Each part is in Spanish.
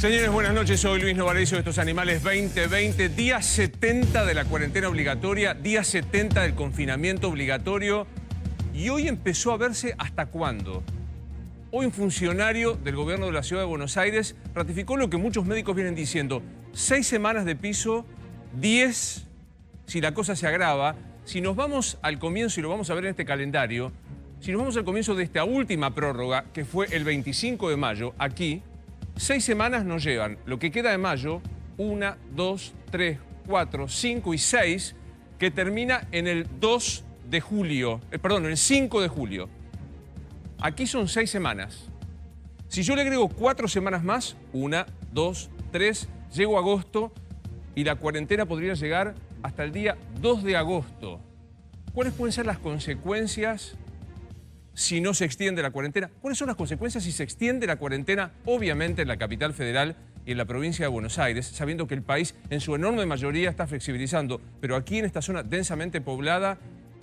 Señores, buenas noches. Soy Luis Novarecio de Estos Animales 2020. Día 70 de la cuarentena obligatoria, día 70 del confinamiento obligatorio. Y hoy empezó a verse hasta cuándo. Hoy un funcionario del gobierno de la Ciudad de Buenos Aires ratificó lo que muchos médicos vienen diciendo. 6 semanas de piso, 10 si la cosa se agrava. Si nos vamos al comienzo, y lo vamos a ver en este calendario, si nos vamos al comienzo de esta última prórroga, que fue el 25 de mayo, aquí, 6 semanas nos llevan lo que queda de mayo, 1, 2, 3, 4, 5 y 6, que termina en el 2 de julio, perdón, el 5 de julio. Aquí son 6 semanas. Si yo le agrego 4 semanas más, 1, 2, 3, llego a agosto y la cuarentena podría llegar hasta el día 2 de agosto. ¿Cuáles pueden ser las consecuencias si no se extiende la cuarentena? ¿Cuáles son las consecuencias si se extiende la cuarentena, obviamente en la capital federal y en la provincia de Buenos Aires, sabiendo que el país en su enorme mayoría está flexibilizando, pero aquí en esta zona densamente poblada?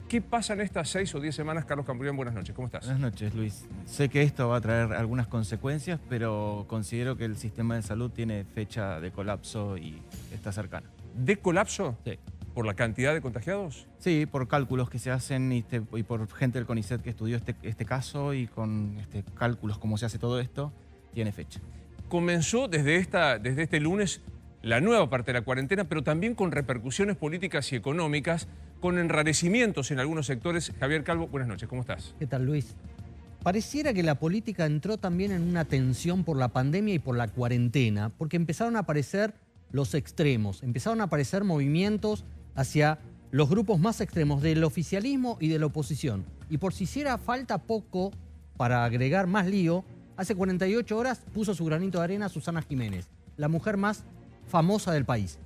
¿Qué pasa en estas 6 o 10 semanas? Carlos Campurian, buenas noches, ¿cómo estás? Buenas noches, Luis. Sé que esto va a traer algunas consecuencias, pero considero que el sistema de salud tiene fecha de colapso y está cercana. ¿De colapso? Sí. ¿Por la cantidad de contagiados? Sí, por cálculos que se hacen y por gente del CONICET que estudió este caso y con cálculos cómo se hace todo esto, tiene fecha. Comenzó desde este lunes la nueva parte de la cuarentena, pero también con repercusiones políticas y económicas, con enrarecimientos en algunos sectores. Javier Calvo, buenas noches, ¿cómo estás? ¿Qué tal, Luis? Pareciera que la política entró también en una tensión por la pandemia y por la cuarentena, porque empezaron a aparecer los extremos, empezaron a aparecer movimientos hacia los grupos más extremos del oficialismo y de la oposición. Y por si hiciera falta poco para agregar más lío, hace 48 horas puso su granito de arena Susana Jiménez, la mujer más famosa del país.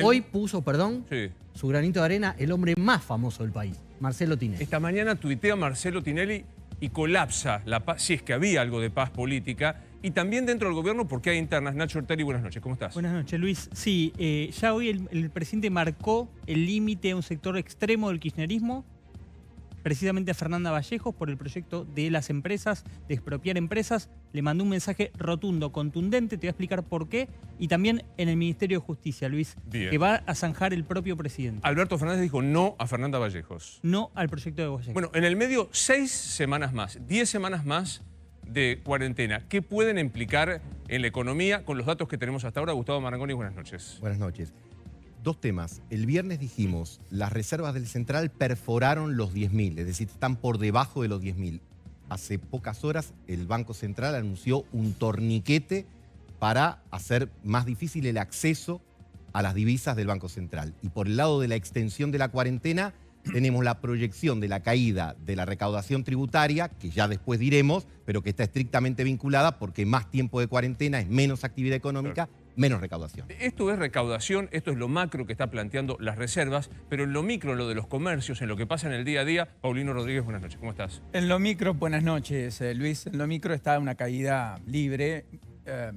Hoy puso, sí, su granito de arena el hombre más famoso del país, Marcelo Tinelli. Esta mañana tuitea Marcelo Tinelli y colapsa la paz, si es que había algo de paz política, y también dentro del gobierno porque hay internas. Nacho Ortelli, buenas noches, ¿cómo estás? Buenas noches, Luis. Sí, ya hoy el presidente marcó el límite a un sector extremo del kirchnerismo, precisamente a Fernanda Vallejos, por el proyecto de las empresas, de expropiar empresas. Le mandó un mensaje rotundo, contundente, te voy a explicar por qué, y también en el Ministerio de Justicia, Luis, bien, que va a zanjar el propio presidente. Alberto Fernández dijo no a Fernanda Vallejos. No al proyecto de Vallejos. Bueno, en el medio 6 semanas más, 10 semanas más de cuarentena. ¿Qué pueden implicar en la economía con los datos que tenemos hasta ahora? Gustavo Marangoni, buenas noches. Buenas noches. Dos temas. El viernes dijimos, las reservas del Central perforaron los 10.000, es decir, están por debajo de los 10.000. Hace pocas horas el Banco Central anunció un torniquete para hacer más difícil el acceso a las divisas del Banco Central. Y por el lado de la extensión de la cuarentena, tenemos la proyección de la caída de la recaudación tributaria, que ya después diremos, pero que está estrictamente vinculada porque más tiempo de cuarentena es menos actividad económica, claro, menos recaudación. Esto es recaudación, esto es lo macro que está planteando las reservas, pero en lo micro, en lo de los comercios, en lo que pasa en el día a día. Paulino Rodríguez, buenas noches, ¿cómo estás? En lo micro, buenas noches, Luis. En lo micro está una caída libre,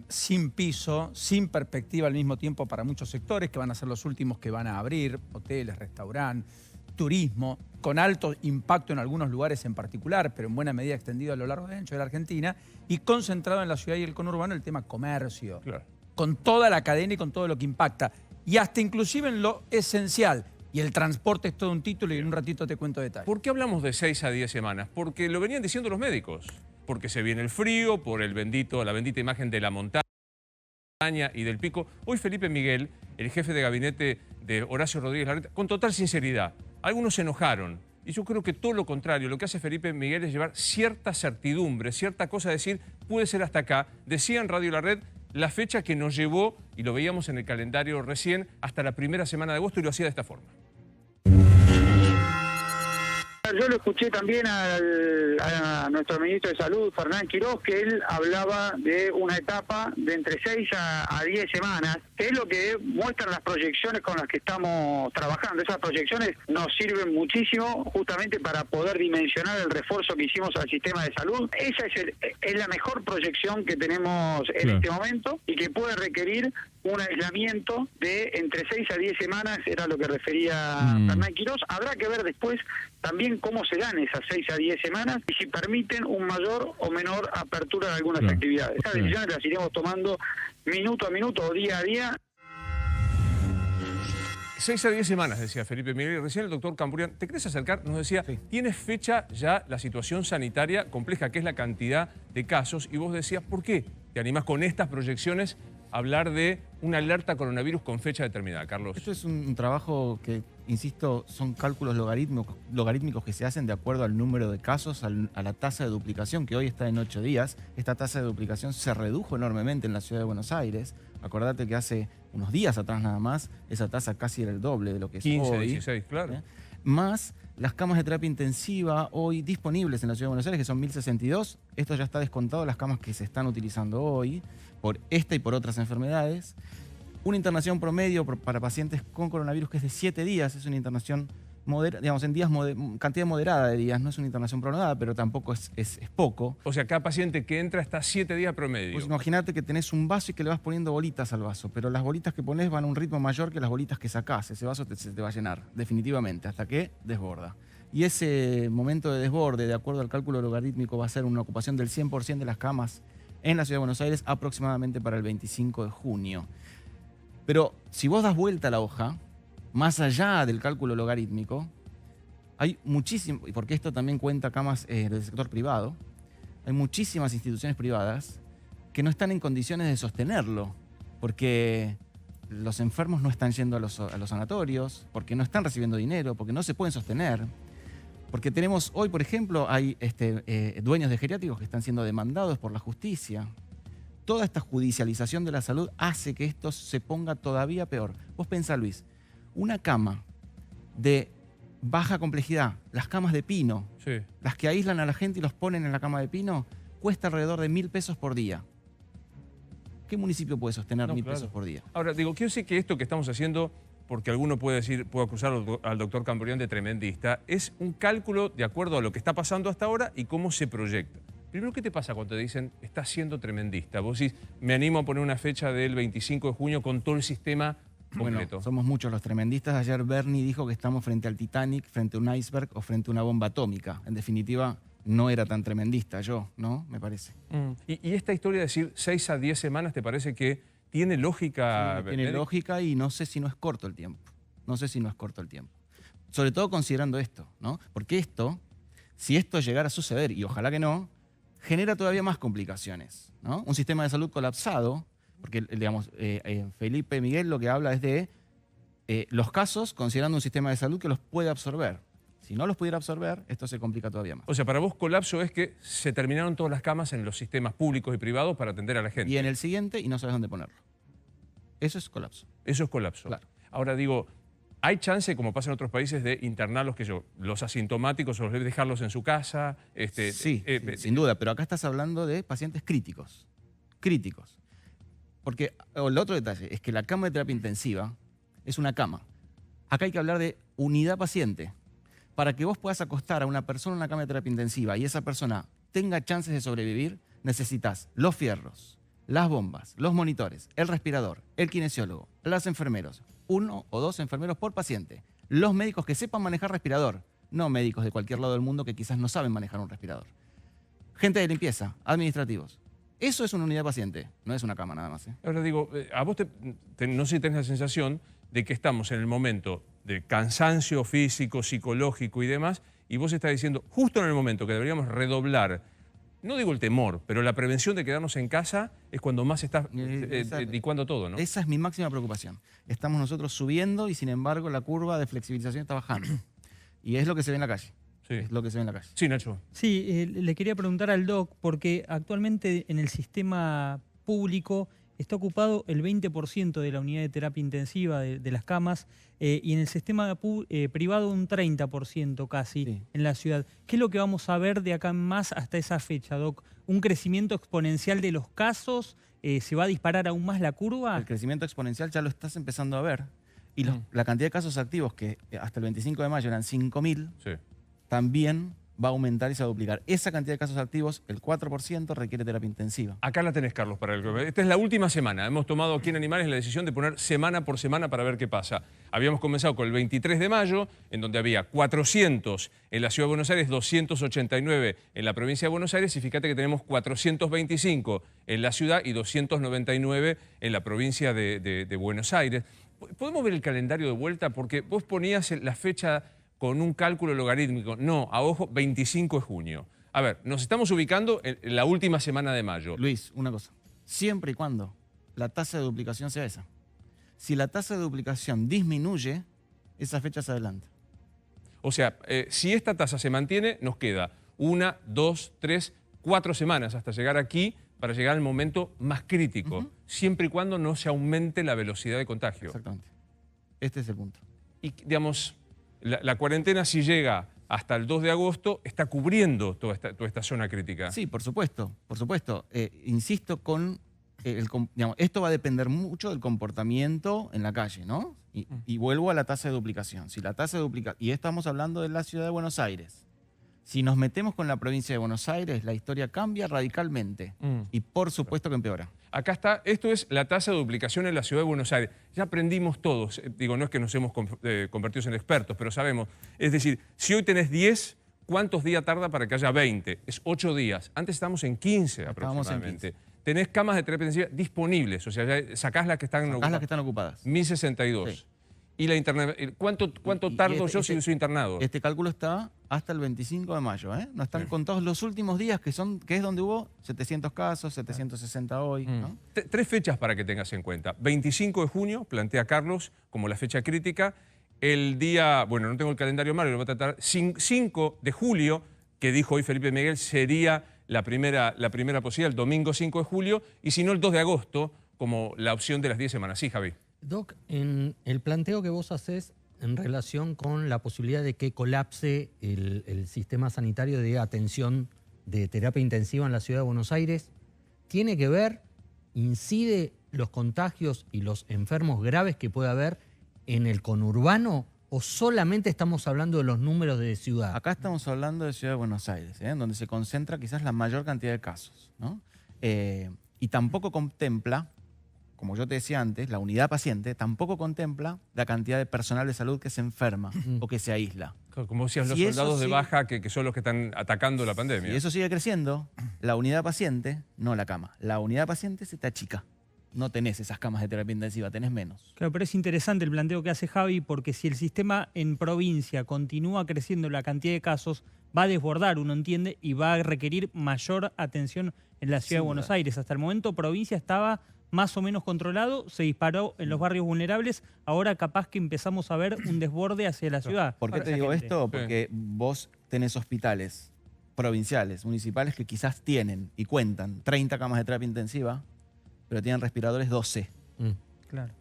sin piso, sin perspectiva al mismo tiempo para muchos sectores que van a ser los últimos que van a abrir, hoteles, restaurantes, turismo, con alto impacto en algunos lugares en particular, pero en buena medida extendido a lo largo y ancho de la Argentina, y concentrado en la ciudad y el conurbano el tema comercio, claro, con toda la cadena y con todo lo que impacta, y hasta inclusive en lo esencial. Y el transporte es todo un título y en un ratito te cuento detalles. ¿Por qué hablamos de 6 a 10 semanas? Porque lo venían diciendo los médicos, porque se viene el frío, por la bendita imagen de la montaña y del pico. Hoy Felipe Miguel, el jefe de gabinete de Horacio Rodríguez Larreta, con total sinceridad, algunos se enojaron. Y yo creo que todo lo contrario, lo que hace Felipe Miguel es llevar cierta certidumbre, cierta cosa, de decir, puede ser hasta acá. Decía en Radio La Red la fecha que nos llevó, y lo veíamos en el calendario recién, hasta la primera semana de agosto, y lo hacía de esta forma. Yo lo escuché también a nuestro ministro de Salud, Fernán Quirós, que él hablaba de una etapa de entre 6 a 10 semanas, que es lo que muestran las proyecciones con las que estamos trabajando. Esas proyecciones nos sirven muchísimo justamente para poder dimensionar el refuerzo que hicimos al sistema de salud. Esa es la mejor proyección que tenemos en este momento y que puede requerir un aislamiento de entre 6 a 10 semanas, era lo que refería Fernán Quirós. Habrá que ver después también cómo se dan esas 6 a 10 semanas y si permiten un mayor o menor apertura de algunas actividades. Esas decisiones las iremos tomando minuto a minuto o día a día. 6 a 10 semanas, decía Felipe Miguel. Recién el doctor Camburian, ¿te querés acercar? Nos decía, ¿tiene fecha ya la situación sanitaria compleja, que es la cantidad de casos? Y vos decías, ¿por qué te animás con estas proyecciones a hablar de una alerta coronavirus con fecha determinada, Carlos? Esto es un trabajo que, insisto, son cálculos logarítmicos que se hacen de acuerdo al número de casos, a la tasa de duplicación, que hoy está en 8 días. Esta tasa de duplicación se redujo enormemente en la ciudad de Buenos Aires. Acordate que hace unos días atrás nada más, esa tasa casi era el doble de lo que es 15, hoy. 16, claro. Más las camas de terapia intensiva hoy disponibles en la ciudad de Buenos Aires, que son 1.062. Esto ya está descontado las camas que se están utilizando hoy por esta y por otras enfermedades. Una internación promedio para pacientes con coronavirus que es de 7 días. Es una internación, digamos, en días cantidad moderada de días. No es una internación prolongada, pero tampoco es poco. O sea, cada paciente que entra está 7 días promedio. Pues imagínate que tenés un vaso y que le vas poniendo bolitas al vaso, pero las bolitas que pones van a un ritmo mayor que las bolitas que sacás. Ese vaso se te va a llenar, definitivamente, hasta que desborda. Y ese momento de desborde, de acuerdo al cálculo logarítmico, va a ser una ocupación del 100% de las camas en la ciudad de Buenos Aires aproximadamente para el 25 de junio. Pero si vos das vuelta a la hoja, más allá del cálculo logarítmico, hay muchísimo, y porque esto también cuenta camas del sector privado, hay muchísimas instituciones privadas que no están en condiciones de sostenerlo, porque los enfermos no están yendo a los sanatorios, porque no están recibiendo dinero, porque no se pueden sostener. Porque tenemos hoy, por ejemplo, hay dueños de geriátricos que están siendo demandados por la justicia. Toda esta judicialización de la salud hace que esto se ponga todavía peor. Vos pensá, Luis, una cama de baja complejidad, las camas de pino, las que aíslan a la gente y los ponen en la cama de pino, cuesta alrededor de 1.000 pesos por día. ¿Qué municipio puede sostener 1.000 pesos por día? Ahora, digo, quiero decir que esto que estamos haciendo, porque alguno puede decir, puedo acusar al doctor Camburian de tremendista, es un cálculo de acuerdo a lo que está pasando hasta ahora y cómo se proyecta. Primero, ¿qué te pasa cuando te dicen, estás siendo tremendista? Vos decís, me animo a poner una fecha del 25 de junio con todo el sistema completo. Bueno, somos muchos los tremendistas. Ayer Bernie dijo que estamos frente al Titanic, frente a un iceberg o frente a una bomba atómica. En definitiva, no era tan tremendista yo, ¿no? Me parece. ¿Y esta historia de decir 6 a 10 semanas, te parece que tiene lógica? Sí, tiene lógica y no sé si no es corto el tiempo. No sé si no es corto el tiempo. Sobre todo considerando esto, ¿no? Porque esto, si esto llegara a suceder, y ojalá que no, genera todavía más complicaciones, ¿no? Un sistema de salud colapsado, porque, digamos, Felipe Miguel lo que habla es de los casos considerando un sistema de salud que los puede absorber. Si no los pudiera absorber, esto se complica todavía más. O sea, para vos colapso es que se terminaron todas las camas en los sistemas públicos y privados para atender a la gente. Y en el siguiente, y no sabes dónde ponerlo. Eso es colapso. Eso es colapso. Claro. Ahora digo, ¿hay chance, como pasa en otros países, de internarlos, los asintomáticos o dejarlos en su casa? Sí, sin duda, pero acá estás hablando de pacientes críticos. Críticos. Porque el otro detalle es que la cama de terapia intensiva es una cama. Acá hay que hablar de unidad paciente. Para que vos puedas acostar a una persona en una cama de terapia intensiva y esa persona tenga chances de sobrevivir, necesitas los fierros, las bombas, los monitores, el respirador, el kinesiólogo, los enfermeros, 1 o 2 enfermeros por paciente, los médicos que sepan manejar respirador, no médicos de cualquier lado del mundo que quizás no saben manejar un respirador, gente de limpieza, administrativos. Eso es una unidad paciente, no es una cama nada más. Ahora digo, a vos no sé si tenés la sensación de que estamos en el momento de cansancio físico, psicológico y demás, y vos estás diciendo, justo en el momento que deberíamos redoblar, no digo el temor, pero la prevención de quedarnos en casa es cuando más está licuando todo, ¿no? Esa es mi máxima preocupación. Estamos nosotros subiendo y sin embargo la curva de flexibilización está bajando. Y es lo que se ve en la calle. Sí. Es lo que se ve en la calle. Sí, Nacho. Sí, le quería preguntar al doc, porque actualmente en el sistema público está ocupado el 20% de la unidad de terapia intensiva de las camas y en el sistema privado un 30% casi en la ciudad. ¿Qué es lo que vamos a ver de acá en más hasta esa fecha, doc? ¿Un crecimiento exponencial de los casos? ¿Se va a disparar aún más la curva? El crecimiento exponencial ya lo estás empezando a ver. Y la cantidad de casos activos, que hasta el 25 de mayo eran 5.000, también va a aumentar y se va a duplicar. Esa cantidad de casos activos, el 4%, requiere terapia intensiva. Acá la tenés, Carlos, para el que... Esta es la última semana. Hemos tomado aquí en Animales la decisión de poner semana por semana para ver qué pasa. Habíamos comenzado con el 23 de mayo, en donde había 400 en la Ciudad de Buenos Aires, 289 en la provincia de Buenos Aires, y fíjate que tenemos 425 en la ciudad y 299 en la provincia de Buenos Aires. ¿Podemos ver el calendario de vuelta? Porque vos ponías la fecha con un cálculo logarítmico. No, a ojo, 25 de junio. A ver, nos estamos ubicando en la última semana de mayo. Luis, una cosa. Siempre y cuando la tasa de duplicación sea esa. Si la tasa de duplicación disminuye, esa fecha se adelanta. O sea, si esta tasa se mantiene, nos queda 1, 2, 3, 4 semanas hasta llegar aquí para llegar al momento más crítico, siempre y cuando no se aumente la velocidad de contagio. Exactamente. Este es el punto. Y, digamos, la cuarentena, si llega hasta el 2 de agosto, está cubriendo toda esta zona crítica. Sí, por supuesto, por supuesto. Insisto con... digamos, esto va a depender mucho del comportamiento en la calle, ¿no? Y vuelvo a la tasa de duplicación. Si la tasa de duplicación... Y estamos hablando de la ciudad de Buenos Aires. Si nos metemos con la provincia de Buenos Aires, la historia cambia radicalmente. Y por supuesto que empeora. Acá está, esto es la tasa de duplicación en la ciudad de Buenos Aires. Ya aprendimos todos, digo, no es que nos hemos convertido en expertos, pero sabemos. Es decir, si hoy tenés 10, ¿cuántos días tarda para que haya 20? Es 8 días. Antes estábamos en 15 aproximadamente. En 15. Tenés camas de terapia intensiva disponibles, o sea, ya sacás las que están Sacás las que están ocupadas. 1062. Sí. Y la internet, ¿cuánto tardo yo si soy internado? Este cálculo está hasta el 25 de mayo, ¿eh? No están contados los últimos días, que es donde hubo 700 casos, 760 hoy, ¿no? 3 fechas para que tengas en cuenta. 25 de junio, plantea Carlos como la fecha crítica. El día, bueno, no tengo el calendario malo, lo voy a tratar. 5 de julio, que dijo hoy Felipe Miguel, sería la primera posibilidad, el domingo 5 de julio, y si no, el 2 de agosto, como la opción de las 10 semanas. Sí, Javi. Doc, en el planteo que vos haces en relación con la posibilidad de que colapse el sistema sanitario de atención de terapia intensiva en la ciudad de Buenos Aires, ¿tiene que ver, incide los contagios y los enfermos graves que puede haber en el conurbano o solamente estamos hablando de los números de ciudad? Acá estamos hablando de Ciudad de Buenos Aires, en donde se concentra quizás la mayor cantidad de casos, ¿no? Y tampoco contempla, como yo te decía antes, la unidad paciente tampoco contempla la cantidad de personal de salud que se enferma o que se aísla. Como decías, los soldados de baja que son los que están atacando la pandemia. Si eso sigue creciendo, la unidad paciente, no la cama, la unidad paciente se te achica. No tenés esas camas de terapia intensiva, tenés menos. Claro, pero es interesante el planteo que hace Javi, porque si el sistema en provincia continúa creciendo la cantidad de casos, va a desbordar, uno entiende, y va a requerir mayor atención en la ciudad de Buenos Aires. Hasta el momento provincia estaba más o menos controlado, se disparó en los barrios vulnerables, ahora capaz que empezamos a ver un desborde hacia la ciudad. ¿Por qué te digo esto? Porque vos tenés hospitales provinciales, municipales, que quizás tienen y cuentan 30 camas de terapia intensiva, pero tienen respiradores 12. Claro.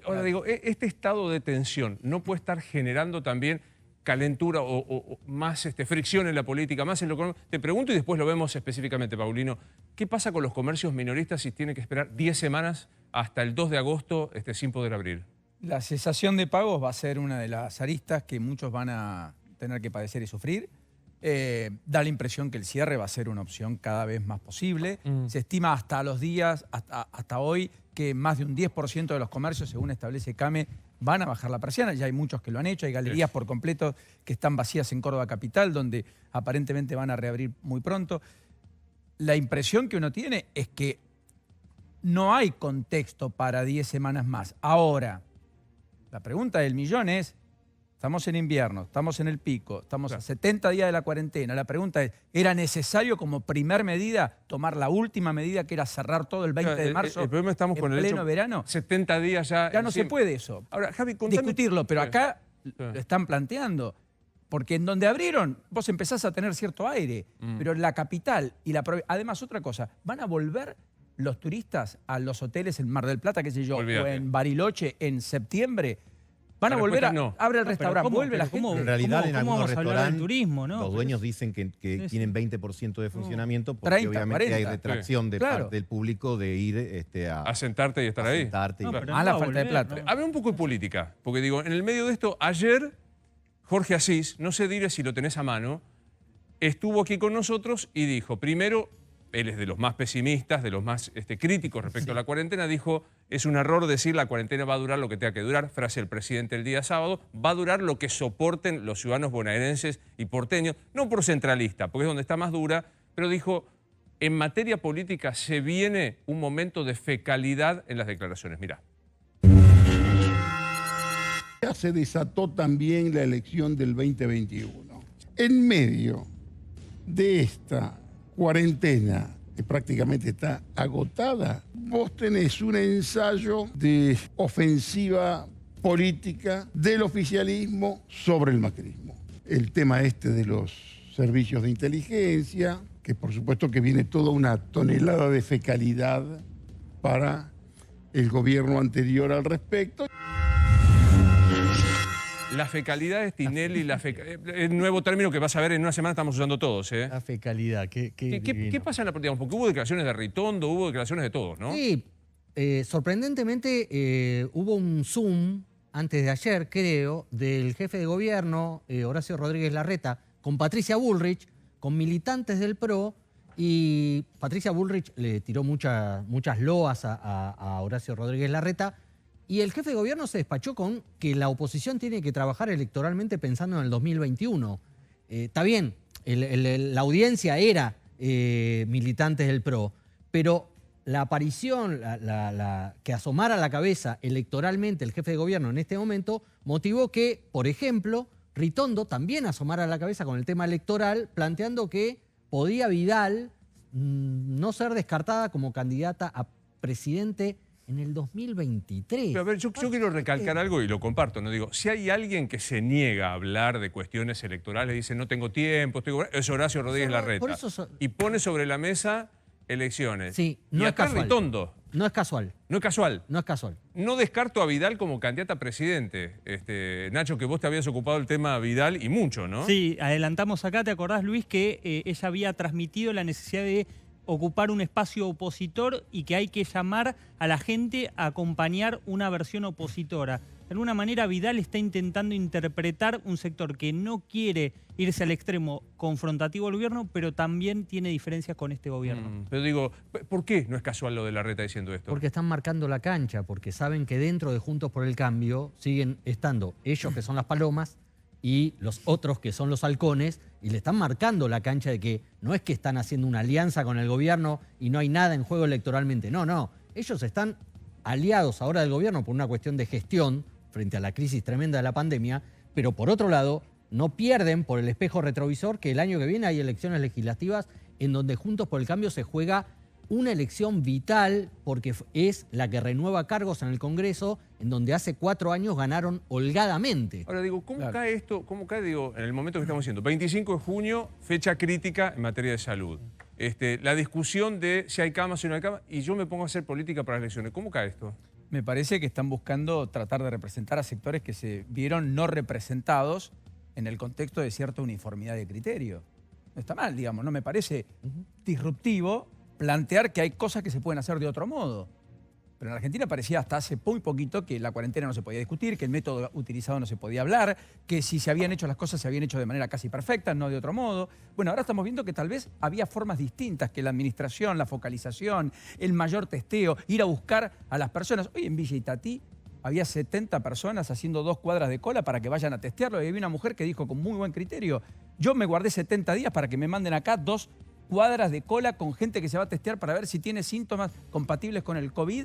Ahora digo, este estado de tensión no puede estar generando también calentura o más fricción en la política, más en lo económico. Te pregunto y después lo vemos específicamente, Paulino. ¿Qué pasa con los comercios minoristas si tienen que esperar 10 semanas hasta el 2 de agosto sin poder abrir? La cesación de pagos va a ser una de las aristas que muchos van a tener que padecer y sufrir. Da la impresión que el cierre va a ser una opción cada vez más posible. Se estima hasta los días, hasta hoy, que más de un 10% de los comercios, según establece CAME, van a bajar la persiana. Ya hay muchos que lo han hecho, hay galerías por completo que están vacías en Córdoba Capital, donde aparentemente van a reabrir muy pronto. La impresión que uno tiene es que no hay contexto para 10 semanas más. Ahora, la pregunta del millón es, estamos en invierno, estamos en el pico, estamos a 70 días de la cuarentena. La pregunta es, ¿era necesario como primer medida tomar la última medida que era cerrar todo el 20 de marzo el problema estamos con el pleno verano? 70 días ya... Ya no se puede eso. Ahora, Javi, contame... Discutirlo, pero acá lo están planteando. Porque en donde abrieron, vos empezás a tener cierto aire, pero en la capital y la provincia... Además, otra cosa, ¿van a volver los turistas a los hoteles en Mar del Plata, qué sé yo, Olvídate. o en Bariloche en septiembre? ¿Van a volver a...? No. Abre el restaurante, vuelve la gente. En realidad, en algunos vamos a hablar del restaurantes, turismo, ¿no? los dueños dicen que tienen 20% de funcionamiento porque 30, obviamente 40. hay retracción de Claro. parte del público de ir A sentarte y estar ahí. sentarte y- No, pero Mala no va a falta de volver, plata. ¿no? Habla un poco de política, porque digo, en el medio de esto, ayer Jorge Asís, no sé, Dire, si lo tenés a mano, estuvo aquí con nosotros y dijo, primero, él es de los más pesimistas, de los más críticos respecto a la cuarentena, dijo, es un error decir la cuarentena va a durar lo que tenga que durar, frase del presidente el día sábado, va a durar lo que soporten los ciudadanos bonaerenses y porteños, no por centralista, porque es donde está más dura, pero dijo, en materia política se viene un momento de fecalidad en las declaraciones. Mirá. Ya se desató también la elección del 2021. En medio de esta cuarentena, que prácticamente está agotada, vos tenés un ensayo de ofensiva política del oficialismo sobre el macrismo. El tema de los servicios de inteligencia, que por supuesto que viene toda una tonelada de fecalidad para el gobierno anterior al respecto. La fecalidad de Tinelli, el nuevo término que vas a ver en una semana estamos usando todos. La fecalidad, ¿Qué pasa en la política? Porque hubo declaraciones de Ritondo, hubo declaraciones de todos, ¿no? Sí, sorprendentemente hubo un Zoom antes de ayer, creo, del jefe de gobierno, Horacio Rodríguez Larreta, con Patricia Bullrich, con militantes del PRO, y Patricia Bullrich le tiró muchas loas a Horacio Rodríguez Larreta, y el jefe de gobierno se despachó con que la oposición tiene que trabajar electoralmente pensando en el 2021. Está bien, la audiencia era militantes del PRO, pero la aparición, que asomara la cabeza electoralmente el jefe de gobierno en este momento, motivó que, por ejemplo, Ritondo también asomara la cabeza con el tema electoral, planteando que podía Vidal no ser descartada como candidata a presidente en el 2023. Pero a ver, yo quiero recalcar algo y lo comparto, ¿no? Digo, si hay alguien que se niega a hablar de cuestiones electorales, dice no tengo tiempo, es Horacio Rodríguez Larreta. Y pone sobre la mesa elecciones. Sí, no y es casual. Ritondo. No es casual. No es casual. No es casual. No descarto a Vidal como candidata a presidente. Nacho, que vos te habías ocupado del tema Vidal y mucho, ¿no? Sí, adelantamos acá, ¿te acordás, Luis, que ella había transmitido la necesidad de ocupar un espacio opositor y que hay que llamar a la gente a acompañar una versión opositora? De alguna manera Vidal está intentando interpretar un sector que no quiere irse al extremo confrontativo al gobierno, pero también tiene diferencias con este gobierno. Pero digo, ¿por qué no es casual lo de Larreta diciendo esto? Porque están marcando la cancha, porque saben que dentro de Juntos por el Cambio siguen estando ellos que son las palomas y los otros que son los halcones, y le están marcando la cancha de que no es que están haciendo una alianza con el gobierno y no hay nada en juego electoralmente. No. Ellos están aliados ahora del gobierno por una cuestión de gestión frente a la crisis tremenda de la pandemia, pero por otro lado no pierden por el espejo retrovisor que el año que viene hay elecciones legislativas en donde Juntos por el Cambio se juega una elección vital porque es la que renueva cargos en el Congreso, en donde hace 4 años ganaron holgadamente. Ahora digo, ¿cómo cae esto? ¿Cómo cae, digo, en el momento que estamos diciendo? 25 de junio, fecha crítica en materia de salud. La discusión de si hay camas o no hay camas, y yo me pongo a hacer política para las elecciones. ¿Cómo cae esto? Me parece que están buscando tratar de representar a sectores que se vieron no representados en el contexto de cierta uniformidad de criterio. No está mal, digamos, no me parece disruptivo plantear que hay cosas que se pueden hacer de otro modo. Pero en Argentina parecía hasta hace muy poquito que la cuarentena no se podía discutir, que el método utilizado no se podía hablar, que si se habían hecho las cosas se habían hecho de manera casi perfecta, no de otro modo. Bueno, ahora estamos viendo que tal vez había formas distintas, que la administración, la focalización, el mayor testeo, ir a buscar a las personas. Hoy en Villa Itatí había 70 personas haciendo 2 cuadras de cola para que vayan a testearlo, y había una mujer que dijo con muy buen criterio, yo me guardé 70 días para que me manden acá 2 cuadras de cola con gente que se va a testear para ver si tiene síntomas compatibles con el COVID,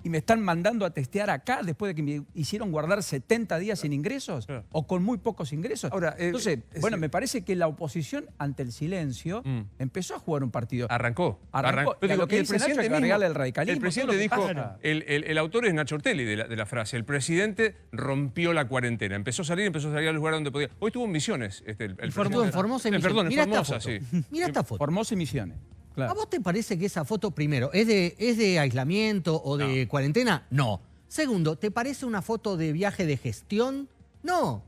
y me están mandando a testear acá después de que me hicieron guardar 70 días sin ingresos o con muy pocos ingresos. Ahora, entonces, bueno, me parece que la oposición ante el silencio empezó a jugar un partido. Arrancó. Pero digo, lo que dice Nacho hay que agregarle el radicalismo. El presidente dijo, el autor es Nacho Ortelli de la frase, el presidente rompió la cuarentena, empezó a salir al lugar donde podía. Hoy estuvo en Misiones. Estuvo en Formosa y Misiones. Perdón, en Mirá Formosa, esta foto. sí. Mirá esta foto. Formosa y Misiones. Claro. ¿A vos te parece que esa foto, primero, es de aislamiento o de cuarentena? No. Segundo, ¿te parece una foto de viaje de gestión? No.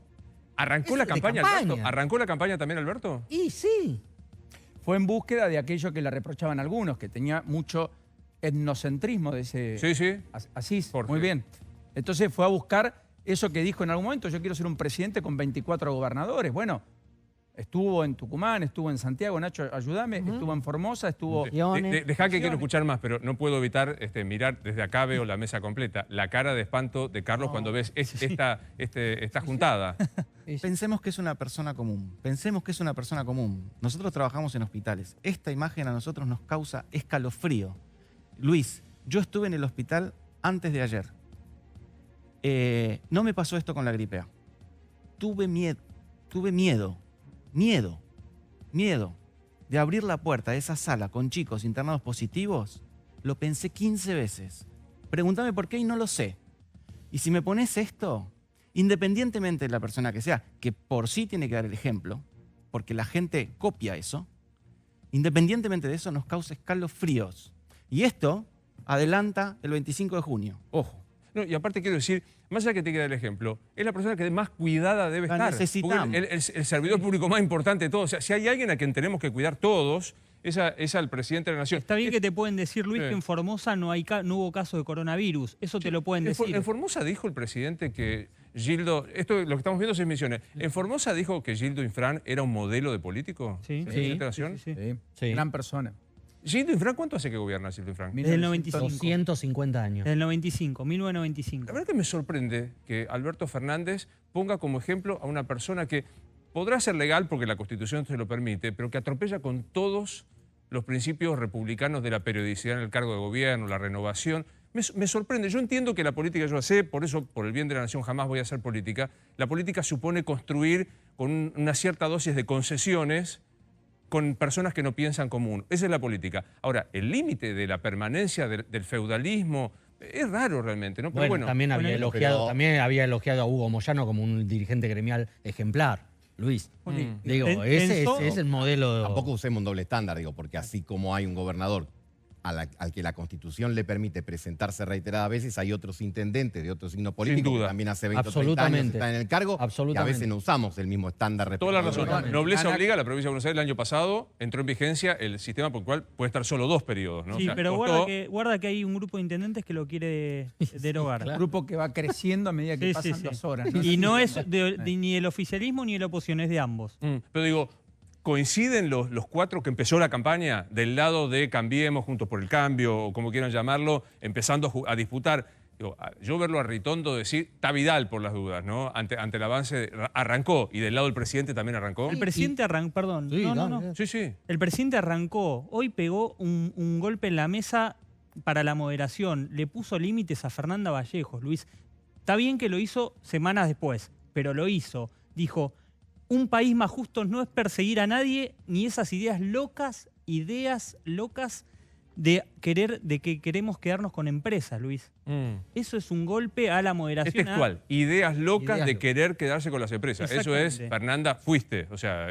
¿Arrancó la campaña, Alberto? ¿Arrancó la campaña también, Alberto? Y sí. Fue en búsqueda de aquello que le reprochaban algunos, que tenía mucho etnocentrismo de ese... Sí. Asís, Jorge. muy bien. Entonces fue a buscar eso que dijo en algún momento, yo quiero ser un presidente con 24 gobernadores. Bueno, Estuvo en Tucumán, estuvo en Santiago, Nacho, ayúdame, estuvo en Formosa, estuvo... Dejá que quiero escuchar más, pero no puedo evitar mirar desde acá, veo la mesa completa. La cara de espanto de Carlos cuando ves esta juntada. Pensemos que es una persona común. Pensemos que es una persona común. Nosotros trabajamos en hospitales. Esta imagen a nosotros nos causa escalofrío. Luis, yo estuve en el hospital antes de ayer. No me pasó esto con la gripe A. Tuve miedo de abrir la puerta de esa sala con chicos internados positivos. Lo pensé 15 veces. Pregúntame por qué y no lo sé. Y si me pones esto, independientemente de la persona que sea, que por sí tiene que dar el ejemplo, porque la gente copia eso, independientemente de eso nos causa escalofríos. Y esto adelanta el 25 de junio. Ojo. No, y aparte quiero decir, más allá que te quede el ejemplo, es la persona que más cuidada debe estar. Necesitamos. El servidor público más importante de todos. O sea, si hay alguien a quien tenemos que cuidar todos, es al presidente de la Nación. Está bien que te pueden decir, Luis, que en Formosa no hubo caso de coronavirus. Eso te lo pueden decir. En Formosa dijo el presidente que Gildo... Esto lo que estamos viendo es emisiones. ¿En Formosa dijo que Gildo Infran era un modelo de político? Sí. ¿De la Nación? Sí. Gran persona. ¿Gildo Infran cuánto hace que gobierna Gildo Infran? Desde el 95. 250 años. Desde el 95, 1995. La verdad que me sorprende que Alberto Fernández ponga como ejemplo a una persona que podrá ser legal porque la Constitución se lo permite, pero que atropella con todos los principios republicanos de la periodicidad en el cargo de gobierno, la renovación. Me sorprende. Yo entiendo que la política, yo sé, por eso, por el bien de la nación, jamás voy a hacer política. La política supone construir con una cierta dosis de concesiones con personas que no piensan común. Esa es la política. Ahora, el límite de la permanencia del feudalismo es raro realmente, ¿no? Pero Bueno, también había elogiado a Hugo Moyano como un dirigente gremial ejemplar, Luis. Digo, ese es el modelo. Tampoco usemos un doble estándar, digo, porque así como hay un gobernador al que la Constitución le permite presentarse reiteradas veces, hay otros intendentes de otro signo político que también hace 20 o 30 años están en el cargo y a veces no usamos el mismo estándar. Toda la razón. Nobleza obliga, la provincia de Buenos Aires el año pasado entró en vigencia el sistema por el cual puede estar solo 2 periodos, ¿no? Sí, o sea, pero guarda que hay un grupo de intendentes que lo quiere derogar. Un grupo que va creciendo a medida que pasan las horas. ¿No? Y no es ni el oficialismo ni la oposición, es de ambos. Pero digo, ¿coinciden los 4 que empezó la campaña del lado de Cambiemos, Juntos por el Cambio, o como quieran llamarlo, empezando a disputar? Digo, yo verlo a Ritondo decir, está Vidal por las dudas, ¿no? Ante el avance, arrancó, y del lado del presidente también arrancó. El presidente arrancó, perdón. Sí, no. Sí. El presidente arrancó, hoy pegó un golpe en la mesa para la moderación, le puso límites a Fernanda Vallejos, Luis. Está bien que lo hizo semanas después, pero lo hizo. Dijo, un país más justo no es perseguir a nadie, ni esas ideas locas de que queremos quedarnos con empresas, Luis. Eso es un golpe a la moderación. Es textual. Ideas locas de querer quedarse con las empresas. Eso es, Fernanda, fuiste. O sea,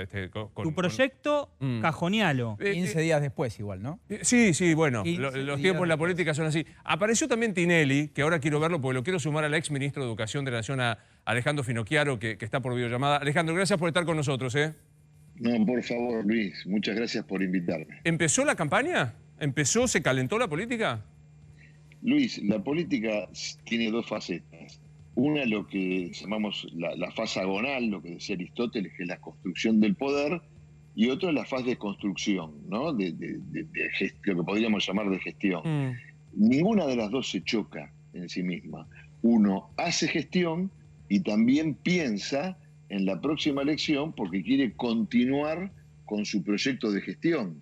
tu proyecto, cajonealo. 15 días después igual, ¿no? Sí, bueno, los tiempos en la política son así. Apareció también Tinelli, que ahora quiero verlo porque lo quiero sumar al ex ministro de Educación de la Nación, a Alejandro Finocchiaro, que está por videollamada. Alejandro, gracias por estar con nosotros, ¿eh? No, por favor, Luis, muchas gracias por invitarme. ¿Empezó la campaña? ¿Se calentó la política? Luis, la política tiene 2 facetas. Una, lo que llamamos la fase agonal, lo que decía Aristóteles, que es la construcción del poder, y otra, la fase de construcción, ¿no? de lo que podríamos llamar de gestión. Ninguna de las 2 se choca en sí misma. Uno hace gestión y también piensa en la próxima elección porque quiere continuar con su proyecto de gestión.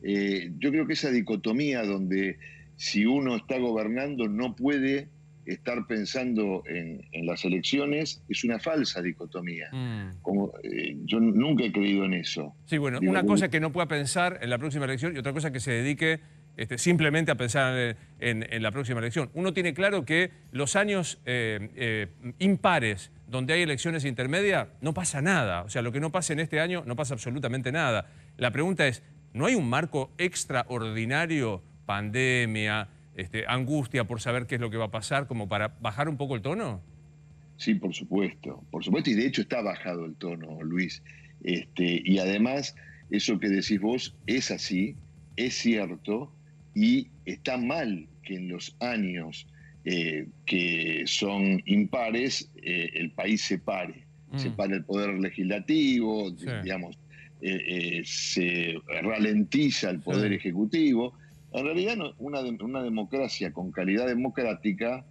Yo creo que esa dicotomía donde si uno está gobernando no puede estar pensando en las elecciones es una falsa dicotomía. Yo nunca he creído en eso. Sí, bueno, una cosa que no pueda pensar en la próxima elección y otra cosa que se dedique simplemente a pensar en la próxima elección. Uno tiene claro que los años impares donde hay elecciones intermedias no pasa nada. O sea, lo que no pasa en este año no pasa absolutamente nada. La pregunta es, ¿no hay un marco extraordinario, pandemia, angustia por saber qué es lo que va a pasar, como para bajar un poco el tono? Sí, por supuesto, y de hecho está bajado el tono, Luis. Y además, eso que decís vos es así, es cierto, y está mal que en los años que son impares el país se pare. Se para el poder legislativo, digamos. se ralentiza el poder ejecutivo. En realidad, una democracia con calidad democrática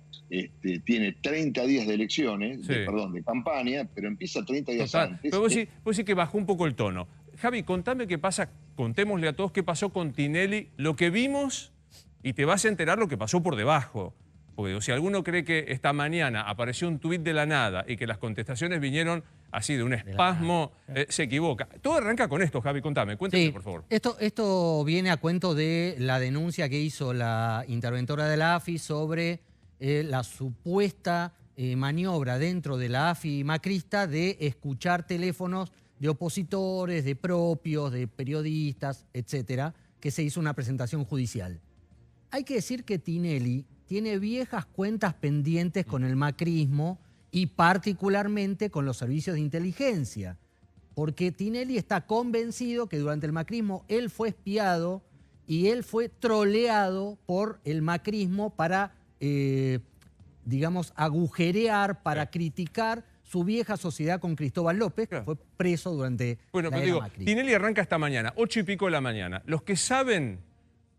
tiene 30 días de elecciones, de campaña, pero empieza 30 días antes. Pero vos decís que bajó un poco el tono. Javi, contame qué pasa, contémosle a todos qué pasó con Tinelli, lo que vimos, y te vas a enterar lo que pasó por debajo. Porque si alguno cree que esta mañana apareció un tuit de la nada y que las contestaciones vinieron así de un espasmo, se equivoca. Todo arranca con esto, Javi, cuéntame por favor. Esto viene a cuento de la denuncia que hizo la interventora de la AFI sobre la supuesta maniobra dentro de la AFI macrista de escuchar teléfonos de opositores, de propios, de periodistas, etcétera, que se hizo una presentación judicial. Hay que decir que Tinelli tiene viejas cuentas pendientes con el macrismo y particularmente con los servicios de inteligencia, porque Tinelli está convencido que durante el macrismo él fue espiado y él fue troleado por el macrismo para, digamos, agujerear, para criticar su vieja sociedad con Cristóbal López, que fue preso durante la era Macri. Tinelli arranca esta mañana, 8 y pico de la mañana. Los que saben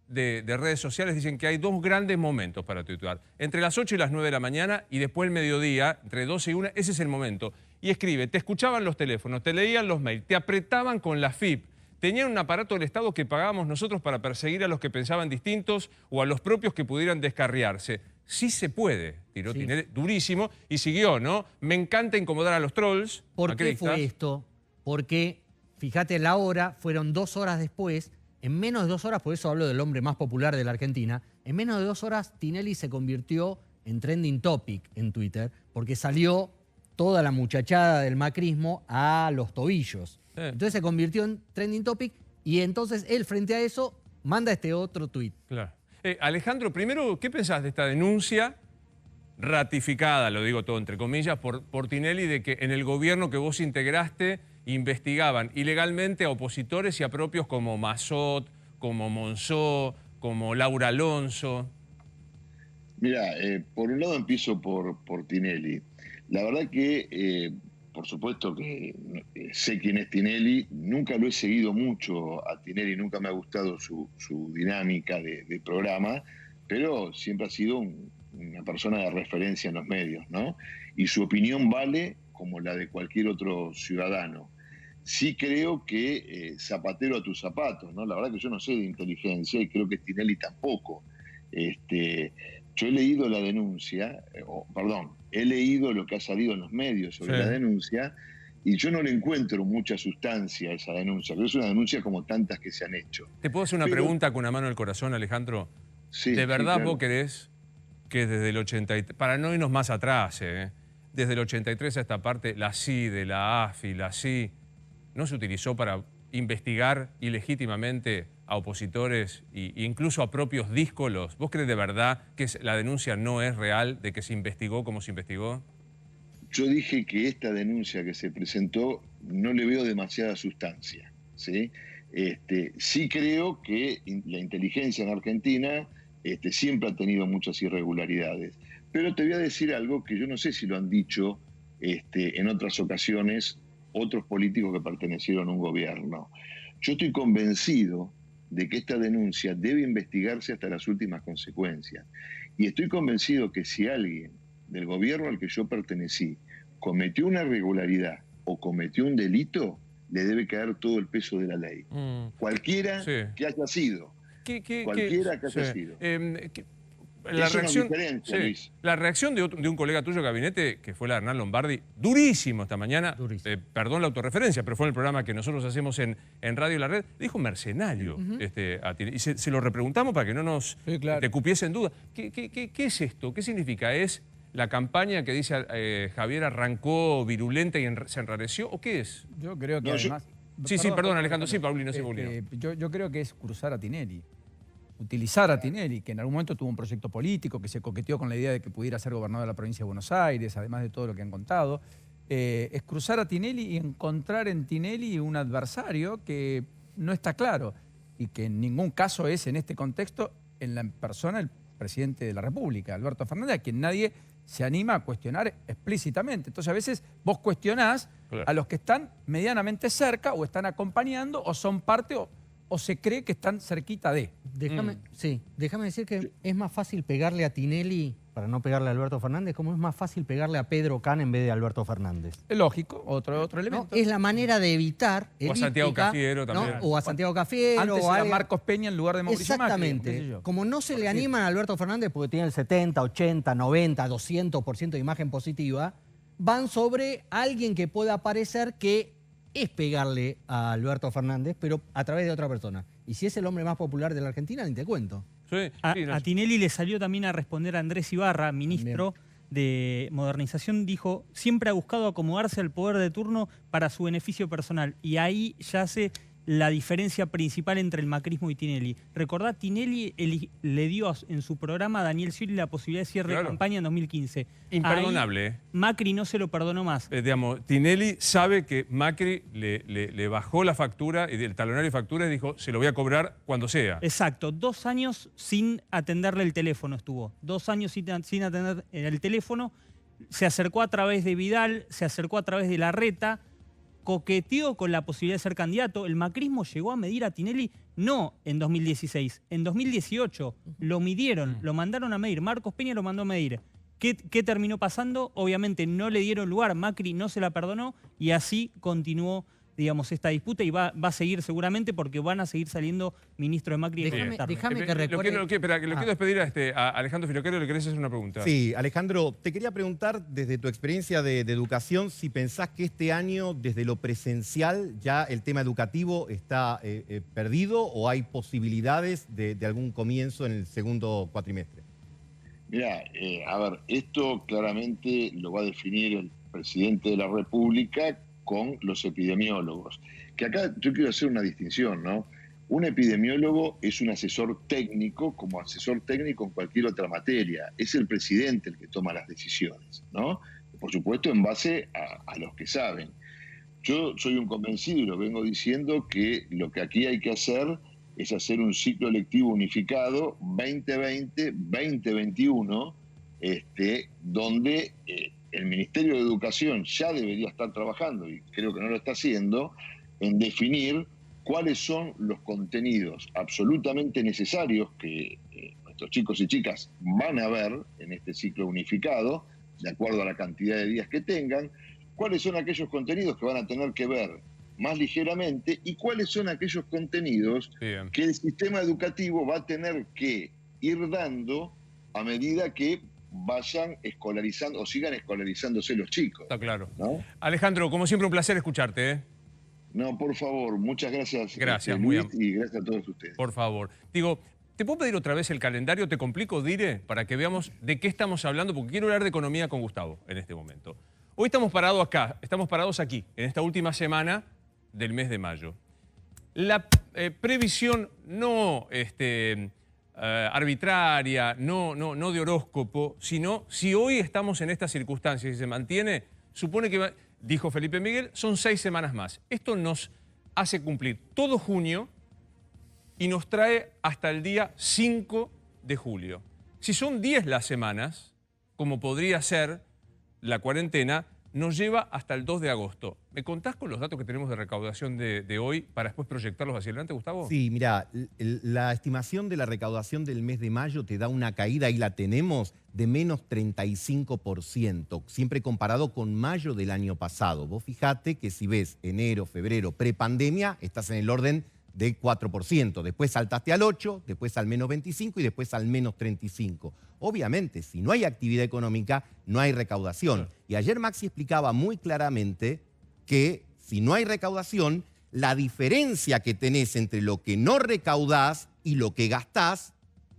de redes sociales dicen que hay dos grandes momentos para tuitear. Entre las 8 y las 9 de la mañana y después el mediodía, entre 12 y 1, ese es el momento. Y escribe, te escuchaban los teléfonos, te leían los mails, te apretaban con la FIP, tenían un aparato del Estado que pagábamos nosotros para perseguir a los que pensaban distintos o a los propios que pudieran descarriarse. Sí se puede, tiró Tinelli, durísimo, y siguió, ¿no? Me encanta incomodar a los trolls. ¿Por qué fue esto? Porque, fíjate la hora, fueron 2 horas después, en menos de 2 horas, por eso hablo del hombre más popular de la Argentina, en menos de 2 horas Tinelli se convirtió en trending topic en Twitter, porque salió toda la muchachada del macrismo a los tobillos. Entonces se convirtió en trending topic y entonces él, frente a eso, manda este otro tuit. Claro. Alejandro, primero, ¿qué pensás de esta denuncia ratificada, lo digo todo entre comillas, por Tinelli, de que en el gobierno que vos integraste investigaban ilegalmente a opositores y a propios como Massot, como Monzó, como Laura Alonso? Mira, por un lado empiezo por Tinelli. La verdad que, por supuesto que sé quién es Tinelli, nunca lo he seguido mucho a Tinelli, nunca me ha gustado su dinámica de programa, pero siempre ha sido una persona de referencia en los medios, ¿no? Y su opinión vale como la de cualquier otro ciudadano. Sí creo que zapatero a tus zapatos, ¿no? La verdad que yo no sé de inteligencia y creo que Tinelli tampoco. Yo he leído la denuncia, he leído lo que ha salido en los medios sobre la denuncia y yo no le encuentro mucha sustancia a esa denuncia, pero es una denuncia como tantas que se han hecho. ¿Te puedo hacer una pregunta con una mano en el corazón, Alejandro? Sí, ¿De verdad claro. vos creés que desde el 83, para no irnos más atrás, desde el 83 a esta parte, la CIDE, la AFI, la CI, no se utilizó para investigar ilegítimamente a opositores e incluso a propios díscolos? ¿Vos crees de verdad que la denuncia no es real, de que se investigó como se investigó? Yo dije que esta denuncia que se presentó no le veo demasiada sustancia, ¿sí? Sí creo que la inteligencia en Argentina siempre ha tenido muchas irregularidades. Pero te voy a decir algo que yo no sé si lo han dicho en otras ocasiones otros políticos que pertenecieron a un gobierno. Yo estoy convencido de que esta denuncia debe investigarse hasta las últimas consecuencias. Y estoy convencido que si alguien del gobierno al que yo pertenecí cometió una irregularidad o cometió un delito, le debe caer todo el peso de la ley. Cualquiera que haya sido. Cualquiera que haya sido. La reacción de un colega tuyo de gabinete, que fue la de Hernán Lombardi, durísimo esta mañana, perdón la autorreferencia, pero fue en el programa que nosotros hacemos en Radio La Red, dijo mercenario. Y se lo repreguntamos para que no nos cupiese en duda. ¿Qué es esto? ¿Qué significa? ¿Es la campaña que dice Javier arrancó virulenta y se enrareció? ¿O qué es? Yo creo que además... Perdón, Alejandro, Paulino, Paulino. Yo creo que es cruzar a Tinelli. Utilizar a Tinelli, que en algún momento tuvo un proyecto político, que se coqueteó con la idea de que pudiera ser gobernador de la provincia de Buenos Aires, además de todo lo que han contado. Es cruzar a Tinelli y encontrar en Tinelli un adversario que no está claro y que en ningún caso es, en este contexto, en la persona el presidente de la República, Alberto Fernández, a quien nadie se anima a cuestionar explícitamente. Entonces a veces vos cuestionás Claro. a los que están medianamente cerca o están acompañando o son parte o se cree que están cerquita de. Déjame decir que es más fácil pegarle a Tinelli, para no pegarle a Alberto Fernández, como es más fácil pegarle a Pedro Can en vez de Alberto Fernández. Es lógico, otro ¿No? elemento. Es la manera de evitar... O a Santiago elíptica, Cafiero también. ¿no? O a Santiago Cafiero. Antes o a era alguien- Marcos Peña en lugar de Mauricio Macri. Exactamente. qué sé yo. Como no se Por le decir. animan a Alberto Fernández porque tiene el 70, 80, 90, 200% de imagen positiva, van sobre alguien que pueda parecer que es pegarle a Alberto Fernández, pero a través de otra persona. Y si es el hombre más popular de la Argentina, ni te cuento. Sí, A, sí, no a sé. Tinelli le salió también a responder a Andrés Ibarra, ministro de Modernización, dijo, siempre ha buscado acomodarse al poder de turno para su beneficio personal. Y ahí yace la diferencia principal entre el macrismo y Tinelli. Recordá, Tinelli le dio en su programa a Daniel Scioli la posibilidad de cierre Claro. de campaña en 2015. Imperdonable, Ahí Macri no se lo perdonó más. Digamos, Tinelli sabe que Macri le bajó la factura y el talonario de facturas dijo, se lo voy a cobrar cuando sea. Exacto, 2 años sin atenderle el teléfono estuvo. 2 años sin atender el teléfono. Se acercó a través de Vidal, se acercó a través de Larreta, coqueteó con la posibilidad de ser candidato. El macrismo llegó a medir a Tinelli no en 2016, en 2018. Lo midieron, lo mandaron a medir. Marcos Peña lo mandó a medir. ¿Qué terminó pasando? Obviamente no le dieron lugar, Macri no se la perdonó y así continuó, digamos, esta disputa y va a seguir seguramente porque van a seguir saliendo ministros de Macri. Déjame que recuerde... Lo quiero despedir a Alejandro Filoquero, le querés hacer una pregunta. Sí, Alejandro, te quería preguntar desde tu experiencia de educación si pensás que este año, desde lo presencial, ya el tema educativo está perdido o hay posibilidades de algún comienzo en el segundo cuatrimestre. Mirá, a ver, esto claramente lo va a definir el presidente de la República con los epidemiólogos. Que acá yo quiero hacer una distinción, ¿no? Un epidemiólogo es un asesor técnico, como asesor técnico en cualquier otra materia. Es el presidente el que toma las decisiones, ¿no? Por supuesto, en base a los que saben. Yo soy un convencido y lo vengo diciendo que lo que aquí hay que hacer es hacer un ciclo lectivo unificado 2020-2021, donde el Ministerio de Educación ya debería estar trabajando, y creo que no lo está haciendo, en definir cuáles son los contenidos absolutamente necesarios que nuestros chicos y chicas van a ver en este ciclo unificado, de acuerdo a la cantidad de días que tengan, cuáles son aquellos contenidos que van a tener que ver más ligeramente y cuáles son aquellos contenidos Bien. que el sistema educativo va a tener que ir dando a medida que vayan escolarizando o sigan escolarizándose los chicos. Está claro. ¿No? Alejandro, como siempre, un placer escucharte, ¿eh? No, por favor, muchas gracias. Gracias, Luis, muy y gracias a todos ustedes. Por favor. Digo, ¿te puedo pedir otra vez el calendario? ¿Te complico, Dire? Para que veamos de qué estamos hablando, porque quiero hablar de economía con Gustavo en este momento. Hoy estamos parados acá, estamos parados aquí, en esta última semana del mes de mayo. La previsión no arbitraria, no de horóscopo, sino si hoy estamos en estas circunstancias y se mantiene, supone que, dijo Felipe Miguel, son 6 semanas más. Esto nos hace cumplir todo junio y nos trae hasta el día 5 de julio. Si son 10 las semanas, como podría ser la cuarentena, nos lleva hasta el 2 de agosto. ¿Me contás con los datos que tenemos de recaudación de hoy para después proyectarlos hacia adelante, Gustavo? Sí, mira, la estimación de la recaudación del mes de mayo te da una caída, ahí la tenemos, de menos 35%, siempre comparado con mayo del año pasado. Vos fijate que si ves enero, febrero, prepandemia, estás en el orden de 4%. Después saltaste al 8%, después al menos 25% y después al menos 35%. Obviamente, si no hay actividad económica, no hay recaudación. Y ayer Maxi explicaba muy claramente que si no hay recaudación, la diferencia que tenés entre lo que no recaudás y lo que gastás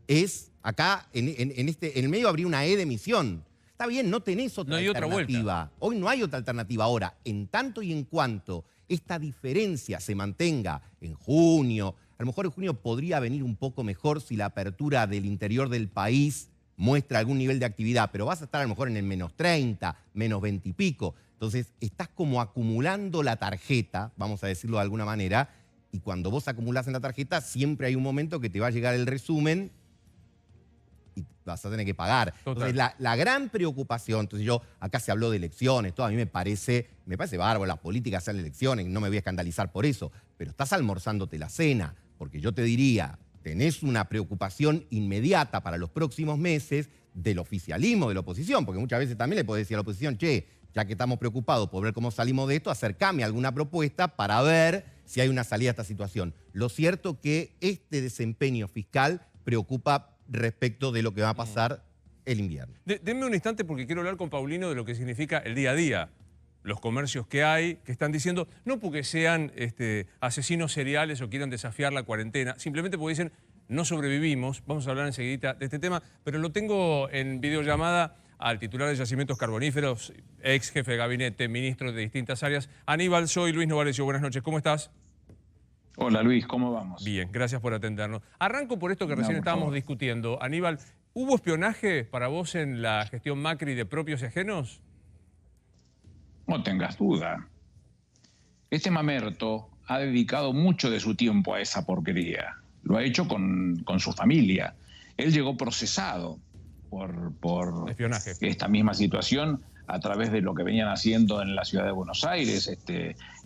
es, acá en el medio habría una E de emisión. Está bien, no tenés otra alternativa. Hoy no hay otra alternativa. Ahora, en tanto y en cuanto esta diferencia se mantenga en junio, a lo mejor en junio podría venir un poco mejor si la apertura del interior del país muestra algún nivel de actividad, pero vas a estar a lo mejor en el menos 30, menos 20 y pico. Entonces, estás como acumulando la tarjeta, vamos a decirlo de alguna manera, y cuando vos acumulás en la tarjeta, siempre hay un momento que te va a llegar el resumen vas a tener que pagar. Total. Entonces, la gran preocupación, entonces acá se habló de elecciones, todo a mí me parece bárbaro, la política hacer elecciones, no me voy a escandalizar por eso, pero estás almorzándote la cena, porque yo te diría, tenés una preocupación inmediata para los próximos meses del oficialismo, de la oposición, porque muchas veces también le podés decir a la oposición, che, ya que estamos preocupados por ver cómo salimos de esto, acercame a alguna propuesta para ver si hay una salida a esta situación. Lo cierto que este desempeño fiscal preocupa respecto de lo que va a pasar el invierno. Denme un instante porque quiero hablar con Paulino de lo que significa el día a día. Los comercios que hay, que están diciendo, no porque sean asesinos seriales o quieran desafiar la cuarentena, simplemente porque dicen, no sobrevivimos. Vamos a hablar enseguida de este tema, pero lo tengo en videollamada al titular de Yacimientos Carboníferos, ex jefe de gabinete, ministro de distintas áreas. Aníbal, soy Luis Novarecio. Buenas noches, ¿cómo estás? Hola Luis, ¿cómo vamos? Bien, gracias por atendernos. Arranco por esto que recién estábamos discutiendo. Aníbal, ¿hubo espionaje para vos en la gestión Macri de propios y ajenos? No tengas duda. Este mamerto ha dedicado mucho de su tiempo a esa porquería. Lo ha hecho con su familia. Él llegó procesado por espionaje. Esta misma situación a través de lo que venían haciendo en la ciudad de Buenos Aires,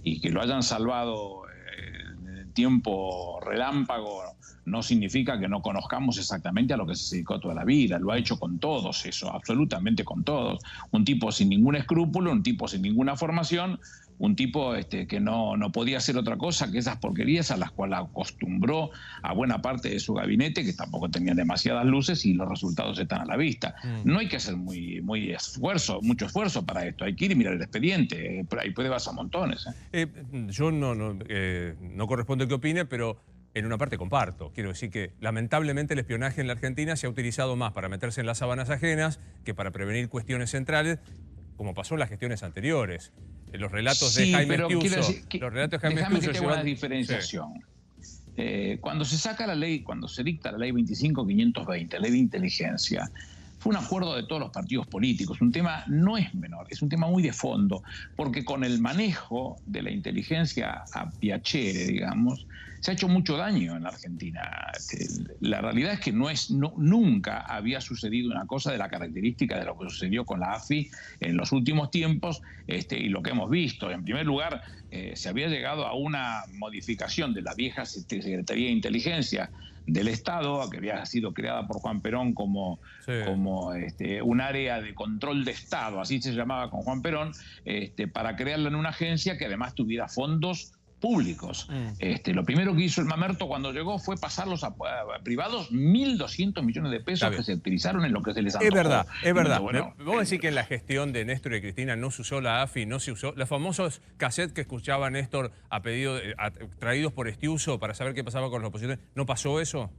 y que lo hayan salvado en tiempo relámpago no significa que no conozcamos exactamente a lo que se dedicó toda la vida. Lo ha hecho con todos eso, absolutamente con todos. Un tipo sin ningún escrúpulo, un tipo sin ninguna formación, un tipo que no podía hacer otra cosa que esas porquerías a las cuales acostumbró a buena parte de su gabinete, que tampoco tenían demasiadas luces y los resultados están a la vista. No hay que hacer mucho esfuerzo para esto, hay que ir y mirar el expediente, hay pruebas a montones. Yo no corresponde que opine, pero en una parte comparto. Quiero decir que lamentablemente el espionaje en la Argentina se ha utilizado más para meterse en las sábanas ajenas que para prevenir cuestiones centrales, como pasó en las gestiones anteriores. Los relatos de Jaime Estiuso. Déjame que te haga una diferenciación. Cuando se saca la ley, cuando se dicta la ley 25.520, ley de inteligencia, fue un acuerdo de todos los partidos políticos. Un tema no es menor, es un tema muy de fondo, porque con el manejo de la inteligencia a piacere, digamos, se ha hecho mucho daño en la Argentina. La realidad es que nunca había sucedido una cosa de la característica de lo que sucedió con la AFI en los últimos tiempos, y lo que hemos visto. En primer lugar, se había llegado a una modificación de la vieja Secretaría de Inteligencia del Estado, que había sido creada por Juan Perón como un área de control de Estado, así se llamaba con Juan Perón, para crearla en una agencia que además tuviera fondos públicos. Lo primero que hizo el mamerto cuando llegó fue pasarlos a privados 1.200 millones de pesos que se utilizaron en lo que se les antojó. Es verdad, es verdad. Bueno, vamos a decir que en la gestión de Néstor y Cristina no se usó la AFI, no se usó los famosos cassettes que escuchaba Néstor a pedido traídos por Estiuso para saber qué pasaba con los opositores. ¿No pasó eso?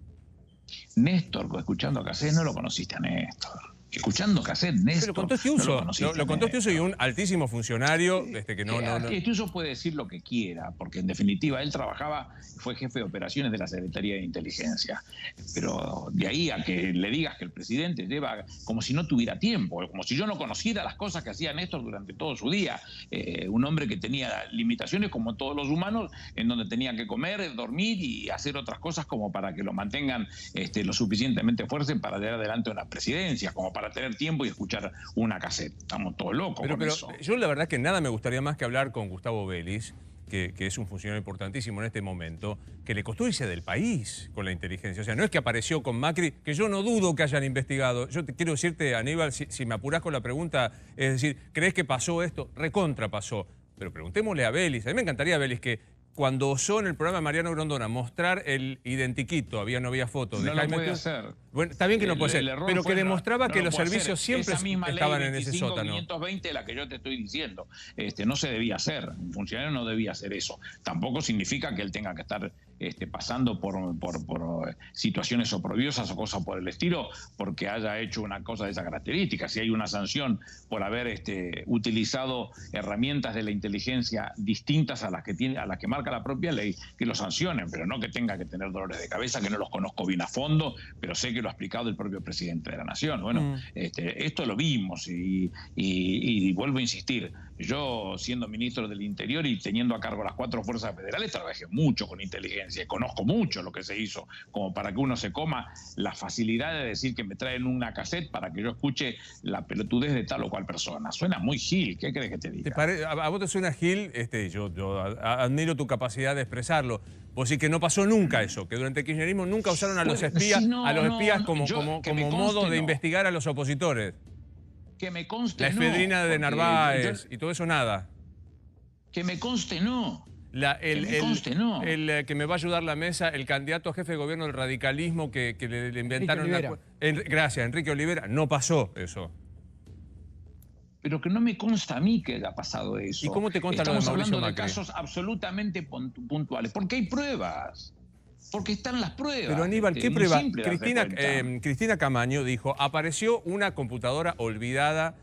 Néstor, escuchando cassette, no lo conociste a Néstor. Escuchando cassette, Néstor. Pero contó Estiuso. Lo contó Estiuso y un altísimo funcionario que no. Estiuso puede decir lo que quiera, porque en definitiva él fue jefe de operaciones de la Secretaría de Inteligencia. Pero de ahí a que le digas que el presidente lleva como si no tuviera tiempo, como si yo no conociera las cosas que hacía Néstor durante todo su día. Un hombre que tenía limitaciones como todos los humanos, en donde tenía que comer, dormir y hacer otras cosas como para que lo mantengan lo suficientemente fuerte para llevar adelante una presidencia, como para tener tiempo y escuchar una cassette. Estamos todos locos con eso. Yo la verdad que nada me gustaría más que hablar con Gustavo Vélez, que es un funcionario importantísimo en este momento, que le costó irse del país con la inteligencia. O sea, no es que apareció con Macri, que yo no dudo que hayan investigado. Yo quiero decirte, Aníbal, si me apurás con la pregunta, es decir, ¿crees que pasó esto? Recontra pasó. Pero preguntémosle a Vélez. A mí me encantaría, Vélez, que cuando osó en el programa de Mariano Grondona mostrar el identiquito, no había fotos de Jaime Estiuso. Bueno, está bien que no puede ser, pero que demostraba que los servicios siempre estaban en ese sótano. 520, la que yo te estoy diciendo, no se debía hacer. Un funcionario no debía hacer eso. Tampoco significa que él tenga que estar pasando por situaciones oprobiosas o cosas por el estilo, porque haya hecho una cosa de esa característica. Si hay una sanción por haber utilizado herramientas de la inteligencia distintas a las que marca la propia ley, que lo sancionen, pero no que tenga que tener dolores de cabeza, que no los conozco bien a fondo, pero sé que lo ha explicado el propio presidente de la Nación. Bueno, esto lo vimos y vuelvo a insistir. Yo, siendo ministro del Interior y teniendo a cargo las 4 fuerzas federales, trabajé mucho con inteligencia. diferencia. Y conozco mucho lo que se hizo, como para que uno se coma la facilidad de decir que me traen una cassette para que yo escuche la pelotudez de tal o cual persona. Suena muy gil, ¿qué crees que te diga? ¿A vos te suena gil? Yo admiro tu capacidad de expresarlo. Vos decís que no pasó nunca eso, que durante el kirchnerismo nunca usaron a los espías, como modo de investigar a los opositores. Que me conste, la efedrina de Narváez y todo eso, nada. Que me conste, no. El que me va a ayudar la mesa, el candidato a jefe de gobierno del radicalismo que le inventaron... Gracias, Enrique Olivera. No pasó eso. Pero que no me consta a mí que haya pasado eso. ¿Y cómo te consta lo de Mauricio Macri? Estamos hablando de casos absolutamente puntuales. Porque hay pruebas. Porque están las pruebas. Pero Aníbal, ¿qué prueba? Cristina Camaño dijo, apareció una computadora olvidada.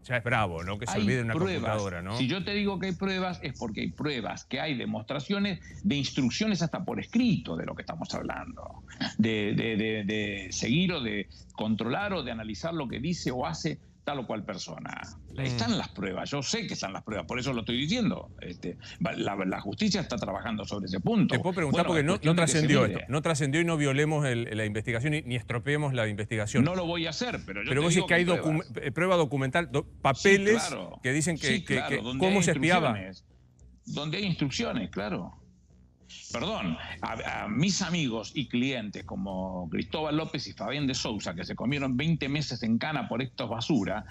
Ya es bravo, ¿no? Que se olvide una computadora, ¿no? Si yo te digo que hay pruebas, es porque hay pruebas, que hay demostraciones de instrucciones hasta por escrito de lo que estamos hablando. De seguir o de controlar o de analizar lo que dice o hace tal o cual persona. Están las pruebas, yo sé que están las pruebas, por eso lo estoy diciendo. La justicia está trabajando sobre ese punto. Te puedo preguntar porque no trascendió esto. No trascendió y no violemos la investigación ni estropeemos la investigación. No lo voy a hacer, pero yo Pero vos decís que hay prueba documental, papeles que dicen que cómo se espiaba. Donde hay instrucciones, claro. Perdón, a mis amigos y clientes como Cristóbal López y Fabián de Sousa, que se comieron 20 meses en cana por estos basura,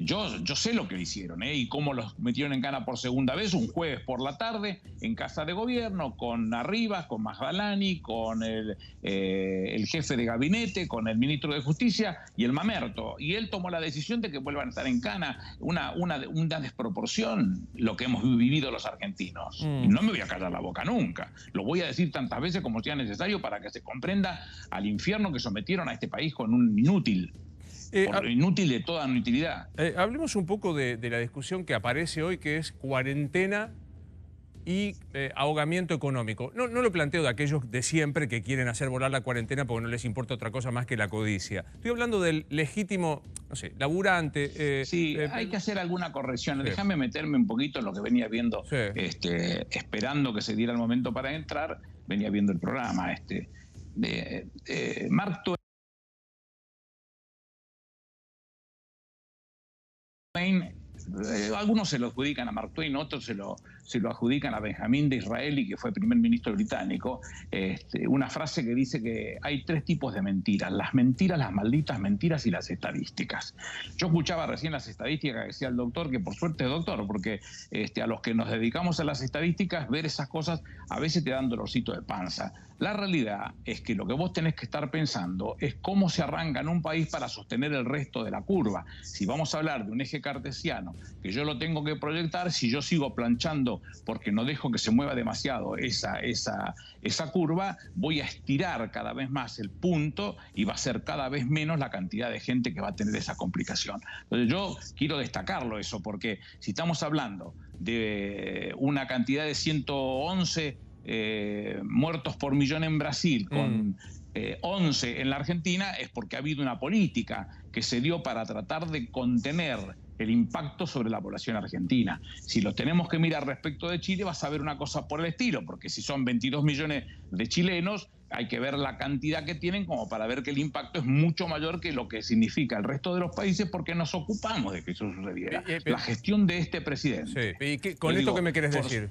yo sé lo que le hicieron, y cómo los metieron en cana por segunda vez, un jueves por la tarde, en Casa de Gobierno, con Arribas, con Magdalani, con el jefe de gabinete, con el ministro de Justicia y el mamerto. Y él tomó la decisión de que vuelvan a estar en cana. Una desproporción, lo que hemos vivido los argentinos. Y no me voy a callar la boca nunca. Lo voy a decir tantas veces como sea necesario para que se comprenda al infierno que sometieron a este país con un inútil. Por lo inútil de toda inutilidad. Hablemos un poco de la discusión que aparece hoy, que es cuarentena y ahogamiento económico. No lo planteo de aquellos de siempre que quieren hacer volar la cuarentena porque no les importa otra cosa más que la codicia. Estoy hablando del legítimo, no sé, laburante. Sí, hay que hacer alguna corrección. Sí. Déjame meterme un poquito en lo que venía viendo, esperando que se diera el momento para entrar, venía viendo el programa. Mark Twain, algunos se lo adjudican a Mark Twain, otros se lo adjudican a Benjamín Disraeli, que fue primer ministro británico, una frase que dice que hay 3 tipos de mentiras: las mentiras, las malditas mentiras y las estadísticas. Yo escuchaba recién las estadísticas que decía el doctor, que por suerte es doctor, porque a los que nos dedicamos a las estadísticas, ver esas cosas a veces te dan dolorcito de panza. La realidad es que lo que vos tenés que estar pensando es cómo se arranca en un país para sostener el resto de la curva. Si vamos a hablar de un eje cartesiano, que yo lo tengo que proyectar, si yo sigo planchando porque no dejo que se mueva demasiado esa curva, voy a estirar cada vez más el punto y va a ser cada vez menos la cantidad de gente que va a tener esa complicación. Entonces yo quiero destacarlo eso, porque si estamos hablando de una cantidad de 111 muertos por millón en Brasil, con 11 en la Argentina, es porque ha habido una política que se dio para tratar de contener el impacto sobre la población argentina. Si lo tenemos que mirar respecto de Chile, vas a ver una cosa por el estilo, porque si son 22 millones de chilenos, hay que ver la cantidad que tienen como para ver que el impacto es mucho mayor que lo que significa el resto de los países, porque nos ocupamos de que eso sucediera. La gestión de este presidente. Sí. ¿Y con esto qué me querés decir?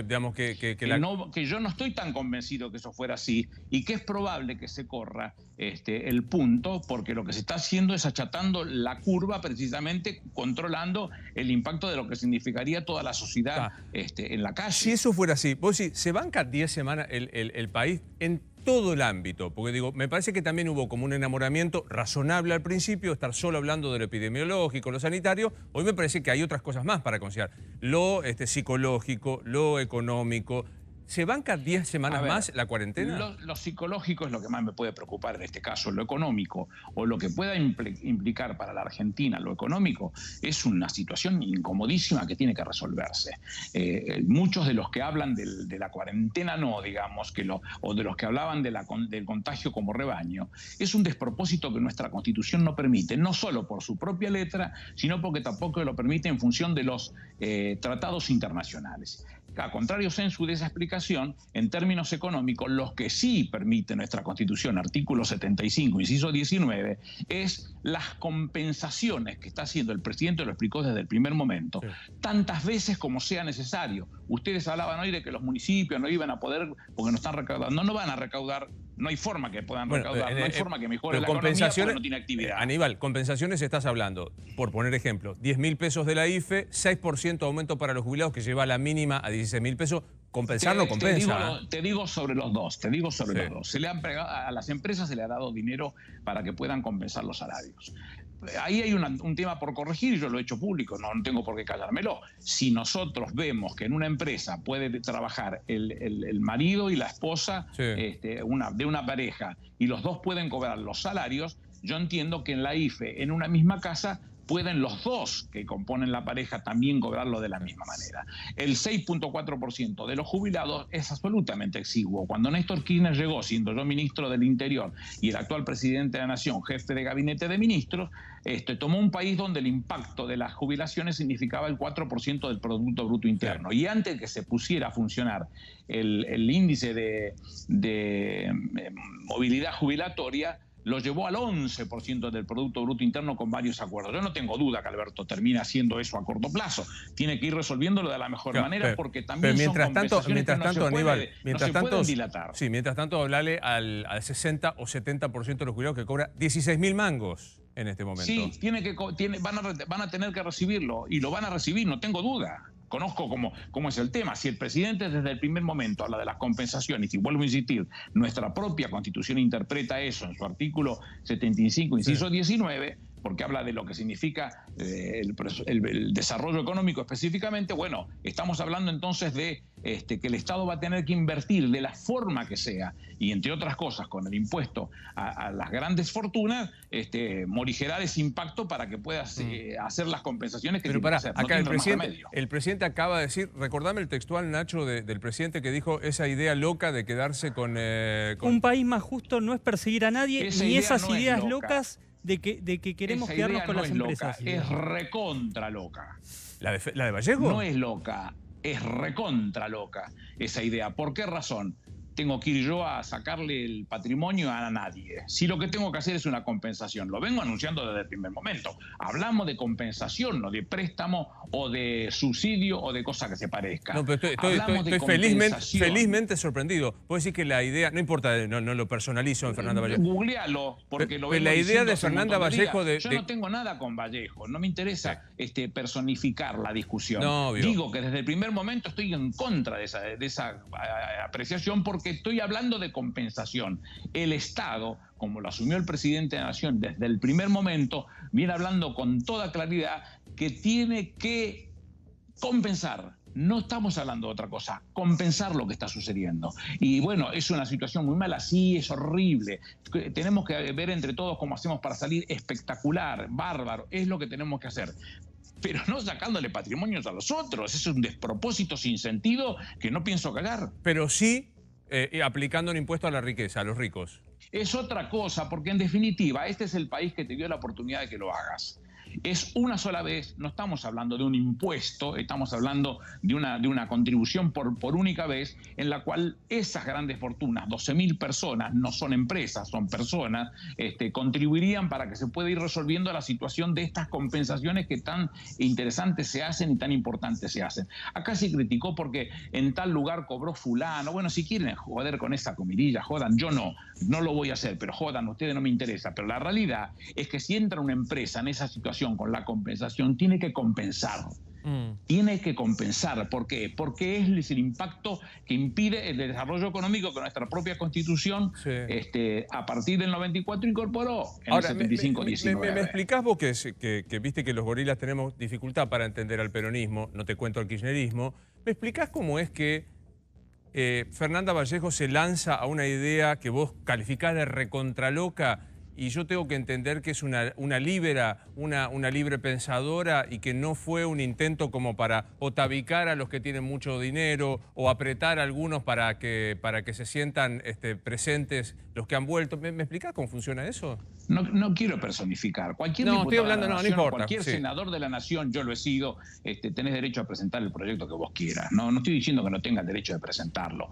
Digamos que yo no estoy tan convencido que eso fuera así y que es probable que se corra el punto, porque lo que se está haciendo es achatando la curva, precisamente controlando el impacto de lo que significaría toda la sociedad en la calle. Si eso fuera así, vos decís, ¿se banca 10 semanas el país en todo el ámbito? Porque digo, me parece que también hubo como un enamoramiento razonable al principio, estar solo hablando de lo epidemiológico, lo sanitario. Hoy me parece que hay otras cosas más para considerar. Lo psicológico, lo económico. ¿Se banca 10 semanas más la cuarentena? Lo psicológico es lo que más me puede preocupar en este caso. Lo económico, o lo que pueda implicar para la Argentina, lo económico, es una situación incomodísima que tiene que resolverse. Muchos de los que hablan de la cuarentena o de los que hablaban del contagio como rebaño, es un despropósito que nuestra Constitución no permite, no solo por su propia letra, sino porque tampoco lo permite en función de los tratados internacionales. contrarios en su de esa explicación, en términos económicos, los que sí permite nuestra Constitución, artículo 75, inciso 19, es las compensaciones que está haciendo el presidente, lo explicó desde el primer momento, tantas veces como sea necesario. Ustedes hablaban hoy de que los municipios no iban a poder, porque no están recaudando, no van a recaudar, no hay forma que puedan recaudar, no hay forma que mejore la economía porque no tiene actividad. Aníbal, compensaciones estás hablando, por poner ejemplo, 10.000 pesos de la IFE, 6% aumento para los jubilados que lleva la mínima a 16.000 pesos. Compensar no compensa. Te digo sobre los dos, los dos. Se le han pegado, a las empresas se le ha dado dinero para que puedan compensar los salarios. Ahí hay un tema por corregir, yo lo he hecho público, no tengo por qué callármelo. Si nosotros vemos que en una empresa puede trabajar el marido y la esposa de una pareja y los dos pueden cobrar los salarios, yo entiendo que en la IFE, en una misma casa, pueden los dos que componen la pareja también cobrarlo de la misma manera. El 6.4% de los jubilados es absolutamente exiguo. Cuando Néstor Kirchner llegó, siendo yo ministro del Interior y el actual presidente de la Nación, jefe de gabinete de ministros, tomó un país donde el impacto de las jubilaciones significaba el 4% del Producto Bruto Interno. Y antes de que se pusiera a funcionar el índice de movilidad jubilatoria, lo llevó al 11% del Producto Bruto Interno con varios acuerdos. Yo no tengo duda que Alberto termina haciendo eso a corto plazo. Tiene que ir resolviéndolo de la mejor manera porque también son compensaciones que no se pueden dilatar. Sí, mientras tanto, hablale al 60 o 70% de los jubilados que cobra 16.000 mangos en este momento. Sí, van a tener que recibirlo y lo van a recibir, no tengo duda. Conozco cómo es el tema. Si el presidente desde el primer momento habla de las compensaciones, y vuelvo a insistir, nuestra propia Constitución interpreta eso en su artículo 75, inciso 19, porque habla de lo que significa el desarrollo económico específicamente, bueno, estamos hablando entonces de que el Estado va a tener que invertir de la forma que sea, y entre otras cosas, con el impuesto a las grandes fortunas, morigerar ese impacto para que puedas hacer las compensaciones que tiene que hacer. Acá el presidente acaba de decir, recordame el textual, Nacho, del presidente que dijo esa idea loca de quedarse con... Un país más justo no es perseguir a nadie, ni esas ideas locas de que queremos quedarnos con las empresas. Es recontra loca. ¿La de Vallejo? No es loca, es recontra loca esa idea. ¿Por qué razón? Tengo que ir yo a sacarle el patrimonio a nadie. Si lo que tengo que hacer es una compensación, lo vengo anunciando desde el primer momento. Hablamos de compensación, no de préstamo o de subsidio o de cosa que se parezca. No, pero estoy felizmente sorprendido. Puedo decir que la idea, no importa, no lo personalizo en Fernanda Vallejo. Googlealo, porque lo vengo la idea de Fernanda Vallejo Yo no tengo nada con Vallejo, no me interesa personificar la discusión. No, digo que desde el primer momento estoy en contra de esa apreciación porque estoy hablando de compensación. El Estado, como lo asumió el presidente de la Nación desde el primer momento, viene hablando con toda claridad que tiene que compensar. No estamos hablando de otra cosa, compensar lo que está sucediendo. Y bueno, es una situación muy mala, sí, es horrible. Tenemos que ver entre todos cómo hacemos para salir espectacular, bárbaro, es lo que tenemos que hacer. Pero no sacándole patrimonios a los otros, es un despropósito sin sentido que no pienso callar. Pero sí aplicando un impuesto a la riqueza, a los ricos. Es otra cosa, porque en definitiva, este es el país que te dio la oportunidad de que lo hagas. Es una sola vez, no estamos hablando de un impuesto, estamos hablando de una contribución por única vez en la cual esas grandes fortunas, 12.000 personas, no son empresas, son personas, contribuirían para que se pueda ir resolviendo la situación de estas compensaciones que tan interesantes se hacen y tan importantes se hacen. Acá se criticó porque en tal lugar cobró fulano. Bueno, si quieren joder con esa comidilla, jodan, yo no lo voy a hacer, pero jodan, ustedes no me interesa. Pero la realidad es que si entra una empresa en esa situación con la compensación, tiene que compensar. Tiene que compensar. ¿Por qué? Porque es el impacto que impide el desarrollo económico que nuestra propia Constitución a partir del 94 incorporó en el 75-19. ¿Me explicás vos que viste que los gorilas tenemos dificultad para entender al peronismo, no te cuento al kirchnerismo? ¿Me explicás cómo es que Fernanda Vallejo se lanza a una idea que vos calificás de recontraloca y yo tengo que entender que es una libre pensadora y que no fue un intento como para o tabicar a los que tienen mucho dinero o apretar a algunos para que se sientan presentes los que han vuelto. ¿Me explicás cómo funciona eso? No quiero personificar. Cualquier no, diputado estoy hablando, de la no nación, importa. cualquier senador de la nación, yo lo he sido, tenés derecho a presentar el proyecto que vos quieras. No estoy diciendo que no tengas derecho de presentarlo.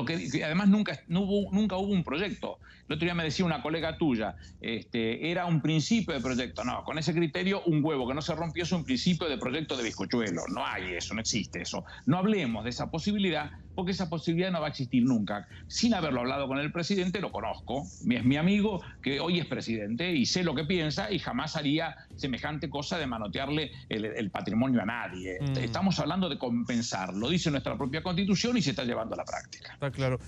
Que además nunca hubo un proyecto. El otro día me decía una colega tuya, era un principio de proyecto. No, con ese criterio, un huevo que no se rompió es un principio de proyecto de bizcochuelo. No hay eso, no existe eso. No hablemos de esa posibilidad, porque esa posibilidad no va a existir nunca. Sin haberlo hablado con el presidente, lo conozco. Es mi amigo, que hoy es presidente, y sé lo que piensa, y jamás haría semejante cosa de manotearle el patrimonio a nadie. Estamos hablando de compensar. Lo dice nuestra propia Constitución y se está llevando a la práctica. Está claro.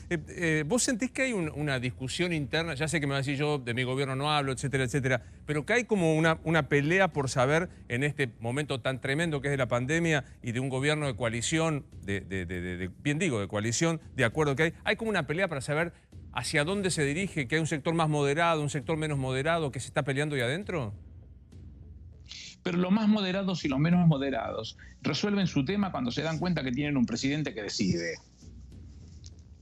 ¿Vos sentís que hay una discusión interna? Ya sé que me vas a decir yo, de mi gobierno no hablo, etcétera, etcétera, pero que hay como una pelea por saber, en este momento tan tremendo que es de la pandemia y de un gobierno de coalición, de coalición, de acuerdo que hay como una pelea para saber hacia dónde se dirige, que hay un sector más moderado, un sector menos moderado, que se está peleando ahí adentro? Pero los más moderados y los menos moderados resuelven su tema cuando se dan cuenta que tienen un presidente que decide.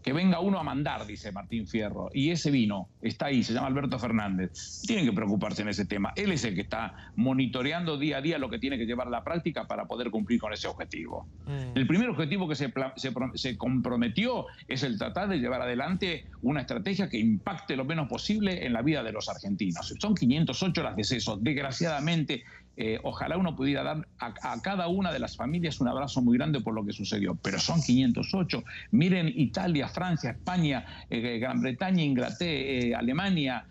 Que venga uno a mandar, dice Martín Fierro, y ese vino, está ahí, se llama Alberto Fernández. Tienen que preocuparse en ese tema. Él es el que está monitoreando día a día lo que tiene que llevar a la práctica para poder cumplir con ese objetivo. El primer objetivo que se comprometió es el tratar de llevar adelante una estrategia que impacte lo menos posible en la vida de los argentinos. Son 508 los decesos, desgraciadamente. Ojalá uno pudiera dar a cada una de las familias un abrazo muy grande por lo que sucedió, pero son 508. Miren Italia, Francia, España, Gran Bretaña, Inglaterra, Alemania,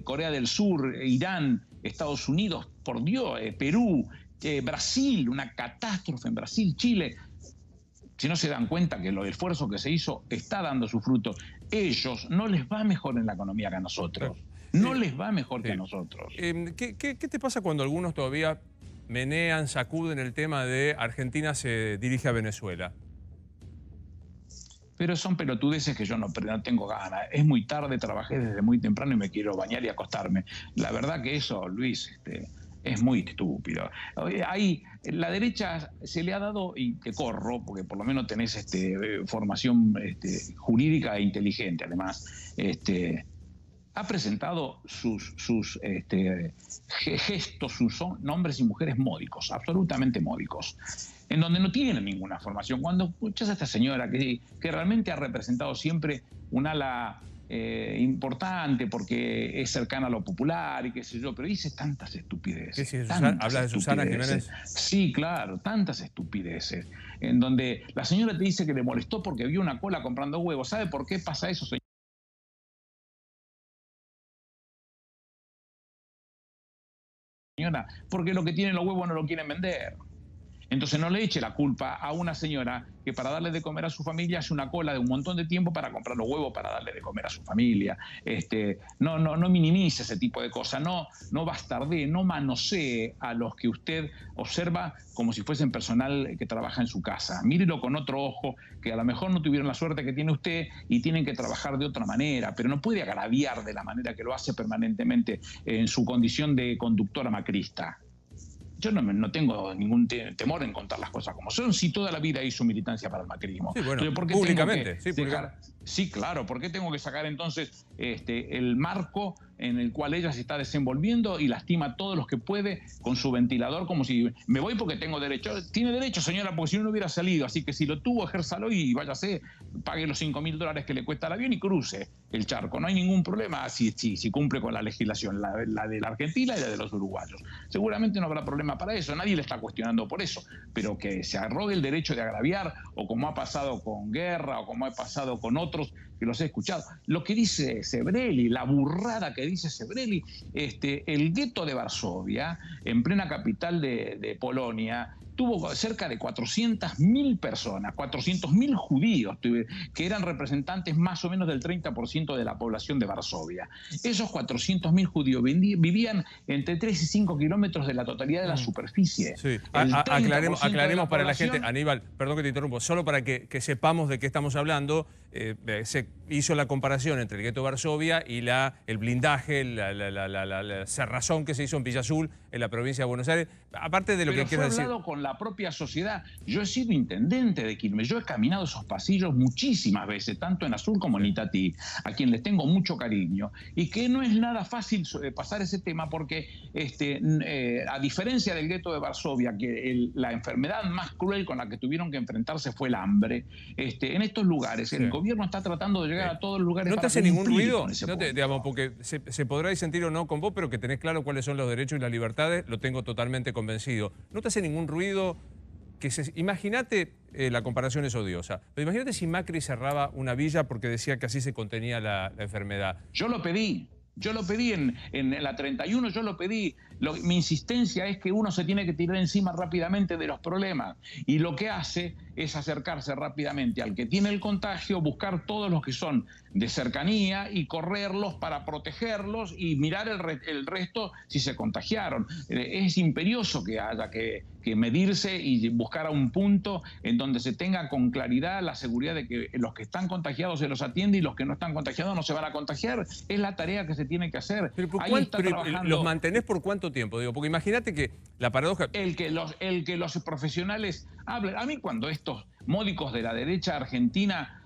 Corea del Sur, Irán, Estados Unidos, por Dios, Perú, Brasil, una catástrofe en Brasil, Chile. Si no se dan cuenta que el esfuerzo que se hizo está dando su fruto, ellos no les va mejor en la economía que a nosotros. No les va mejor que a nosotros. ¿Qué te pasa cuando algunos todavía menean, sacuden el tema de Argentina se dirige a Venezuela? Pero son pelotudeces que yo no tengo ganas. Es muy tarde, trabajé desde muy temprano y me quiero bañar y acostarme. La verdad que eso, Luis, es muy estúpido. Ahí, la derecha se le ha dado, y te corro, porque por lo menos tenés formación jurídica e inteligente, además, ha presentado sus gestos, sus hombres y mujeres módicos, absolutamente módicos, en donde no tienen ninguna formación. Cuando escuchas a esta señora que realmente ha representado siempre un ala importante porque es cercana a lo popular y qué sé yo, pero dice tantas estupideces. ¿Qué sí, habla de Susana Jiménez? Sí, claro, tantas estupideces, en donde la señora te dice que le molestó porque vio una cola comprando huevos. ¿Sabe por qué pasa eso, señor? Porque lo que tienen los huevos no lo quieren vender. Entonces no le eche la culpa a una señora que para darle de comer a su familia hace una cola de un montón de tiempo para comprar los huevos para darle de comer a su familia. No minimice ese tipo de cosas, no bastardee, no manosee a los que usted observa como si fuesen personal que trabaja en su casa. Mírelo con otro ojo, que a lo mejor no tuvieron la suerte que tiene usted y tienen que trabajar de otra manera, pero no puede agraviar de la manera que lo hace permanentemente en su condición de conductora macrista. Yo no tengo ningún temor en contar las cosas como son. Si toda la vida hizo militancia para el macrismo. Sí, bueno, ¿por qué públicamente. Sí, claro. ¿Por qué tengo que sacar entonces el marco en el cual ella se está desenvolviendo y lastima a todos los que puede con su ventilador como si me voy porque tengo derecho? Tiene derecho, señora, porque si no hubiera salido. Así que si lo tuvo, ejérzalo y váyase, pague los $5.000 que le cuesta el avión y cruce el charco. No hay ningún problema si cumple con la legislación, la de la Argentina y la de los uruguayos. Seguramente no habrá problema para eso, nadie le está cuestionando por eso, pero que se arrogue el derecho de agraviar, o como ha pasado con Guerra, o como ha pasado con otros que los he escuchado. Lo que dice Sebrelli, la burrada que dice Sebrelli, el gueto de Varsovia, en plena capital de Polonia, tuvo cerca de 400.000 personas, 400.000 judíos, que eran representantes más o menos del 30% de la población de Varsovia. Esos 400.000 judíos vivían entre 3 y 5 kilómetros de la totalidad de la superficie. Sí. Aclaremos para la gente, Aníbal, perdón que te interrumpo, solo para que sepamos de qué estamos hablando. Se hizo la comparación entre el gueto de Varsovia y el blindaje, la cerrazón que se hizo en Villa Azul, en la provincia de Buenos Aires. Aparte de lo que quiero decir... Pero fue hablado con la propia sociedad. Yo he sido intendente de Quilmes, yo he caminado esos pasillos muchísimas veces, tanto en Azul como en Itatí, a quien les tengo mucho cariño, y que no es nada fácil pasar ese tema porque, a diferencia del gueto de Varsovia, que la enfermedad más cruel con la que tuvieron que enfrentarse fue el hambre, en estos lugares el gobierno está tratando de llegar a todos los lugares. ¿No te hace ningún ruido? Digamos, porque se podrá disentir o no con vos, pero que tenés claro cuáles son los derechos y las libertades, lo tengo totalmente convencido. ¿No te hace ningún ruido? Imagínate, la comparación es odiosa, pero imagínate si Macri cerraba una villa porque decía que así se contenía la enfermedad. Yo lo pedí en la 31, yo lo pedí. Mi insistencia es que uno se tiene que tirar encima rápidamente de los problemas, y lo que hace es acercarse rápidamente al que tiene el contagio, buscar todos los que son de cercanía y correrlos para protegerlos y mirar el resto si se contagiaron. Es imperioso que haya que medirse y buscar a un punto en donde se tenga con claridad la seguridad de que los que están contagiados se los atiende y los que no están contagiados no se van a contagiar. Es la tarea que se tiene que hacer. Pero ¿los mantenés por cuánto tiempo? Digo, porque imagínate que la paradoja... El que los profesionales hablen. A mí cuando estos módicos de la derecha argentina...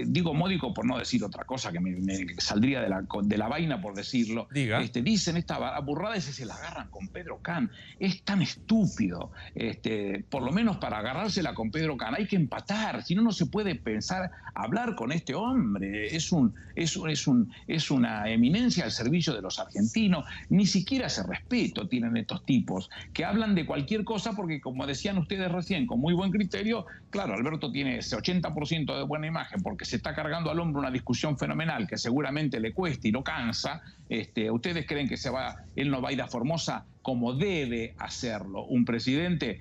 digo módico por no decir otra cosa que me saldría de la vaina por decirlo. Diga. Dicen esta burrada y se la agarran con Pedro Can. Es tan estúpido. Por lo menos para agarrársela con Pedro Can hay que empatar. Si no, no se puede pensar hablar con este hombre. Es una eminencia al servicio de los argentinos. Ni siquiera ese respeto tienen estos tipos que hablan de cualquier cosa porque, como decían ustedes recién, con muy buen criterio, claro, Alberto tiene ese 80% de buena imagen porque se está cargando al hombro una discusión fenomenal que seguramente le cuesta y lo cansa. ¿Ustedes creen que él no va a ir a Formosa como debe hacerlo un presidente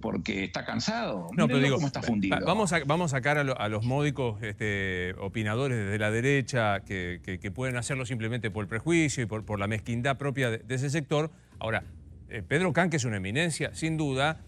porque está cansado? No, pero digo, cómo está fundido. Vamos a sacar a los módicos opinadores desde la derecha que pueden hacerlo simplemente por el prejuicio y por la mezquindad propia de ese sector. Ahora, Pedro Can, que es una eminencia, sin duda...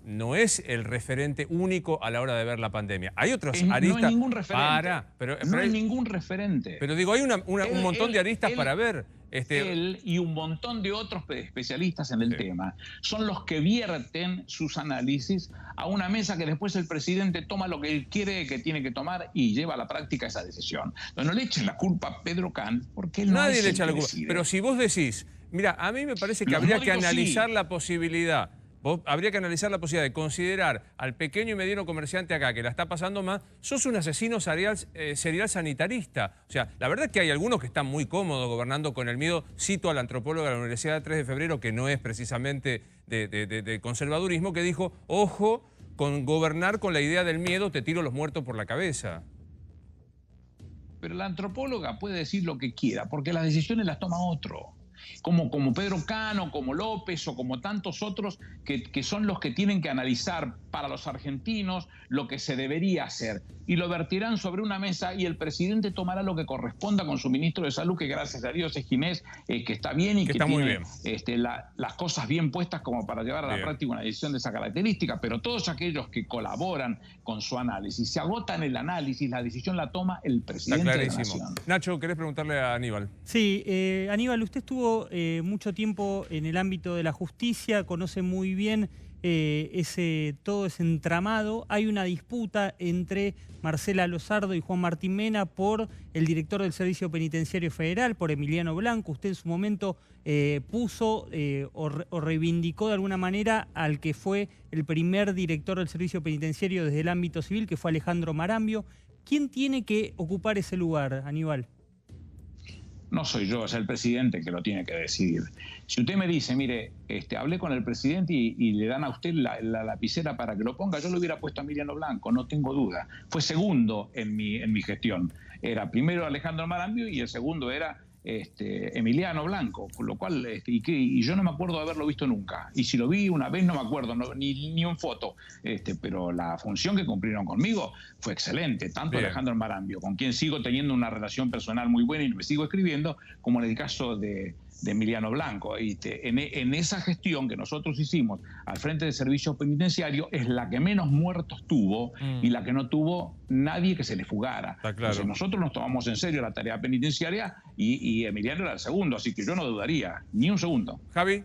no es el referente único a la hora de ver la pandemia. Hay otros aristas... No hay ningún referente. No hay ningún referente. Pero digo, hay un montón de aristas para ver. Él y un montón de otros especialistas en el tema son los que vierten sus análisis a una mesa que después el presidente toma lo que él quiere que tiene que tomar y lleva a la práctica esa decisión. Entonces no le echen la culpa a Pedro Can porque él Nadie le echa la culpa. Pero si vos decís, mira, a mí me parece que habría que analizar la posibilidad... Habría que analizar la posibilidad de considerar al pequeño y mediano comerciante acá, que la está pasando más, sos un asesino serial sanitarista. O sea, la verdad es que hay algunos que están muy cómodos gobernando con el miedo. Cito a la antropóloga de la Universidad de 3 de Febrero, que no es precisamente de conservadurismo, que dijo, ojo, con gobernar con la idea del miedo te tiro los muertos por la cabeza. Pero la antropóloga puede decir lo que quiera, porque las decisiones las toma otro. Como Pedro Cano, como López o como tantos otros que son los que tienen que analizar para los argentinos lo que se debería hacer. Y lo vertirán sobre una mesa y el presidente tomará lo que corresponda con su ministro de Salud, que gracias a Dios es Ginés, que está bien y que está tiene muy bien. Las cosas bien puestas como para llevar a la práctica una decisión de esa característica. Pero todos aquellos que colaboran con su análisis, se agotan el análisis, la decisión la toma el presidente de la Nación. Nacho, ¿querés preguntarle a Aníbal? Sí, Aníbal, usted estuvo mucho tiempo en el ámbito de la justicia, conoce muy bien todo ese entramado. Hay una disputa entre Marcela Lozardo y Juan Martín Mena por el director del Servicio Penitenciario Federal, por Emiliano Blanco. Usted en su momento puso o reivindicó de alguna manera al que fue el primer director del Servicio Penitenciario desde el ámbito civil, que fue Alejandro Marambio. ¿Quién tiene que ocupar ese lugar, Aníbal? No soy yo, es el presidente que lo tiene que decidir. Si usted me dice, mire, hablé con el presidente y le dan a usted la lapicera para que lo ponga, yo lo hubiera puesto a Emiliano Blanco, no tengo duda. Fue segundo en mi gestión. Era primero Alejandro Marambio y el segundo era Emiliano Blanco, con lo cual, y yo no me acuerdo de haberlo visto nunca. Y si lo vi una vez no me acuerdo, ni en foto. Pero la función que cumplieron conmigo fue excelente. Tanto Bien. Alejandro Marambio, con quien sigo teniendo una relación personal muy buena y me sigo escribiendo, como en el caso de Emiliano Blanco. En esa gestión que nosotros hicimos al frente del servicio penitenciario es la que menos muertos tuvo y la que no tuvo nadie que se le fugara. Está claro. Entonces nosotros nos tomamos en serio la tarea penitenciaria y Emiliano era el segundo, así que yo no dudaría ni un segundo. Javi.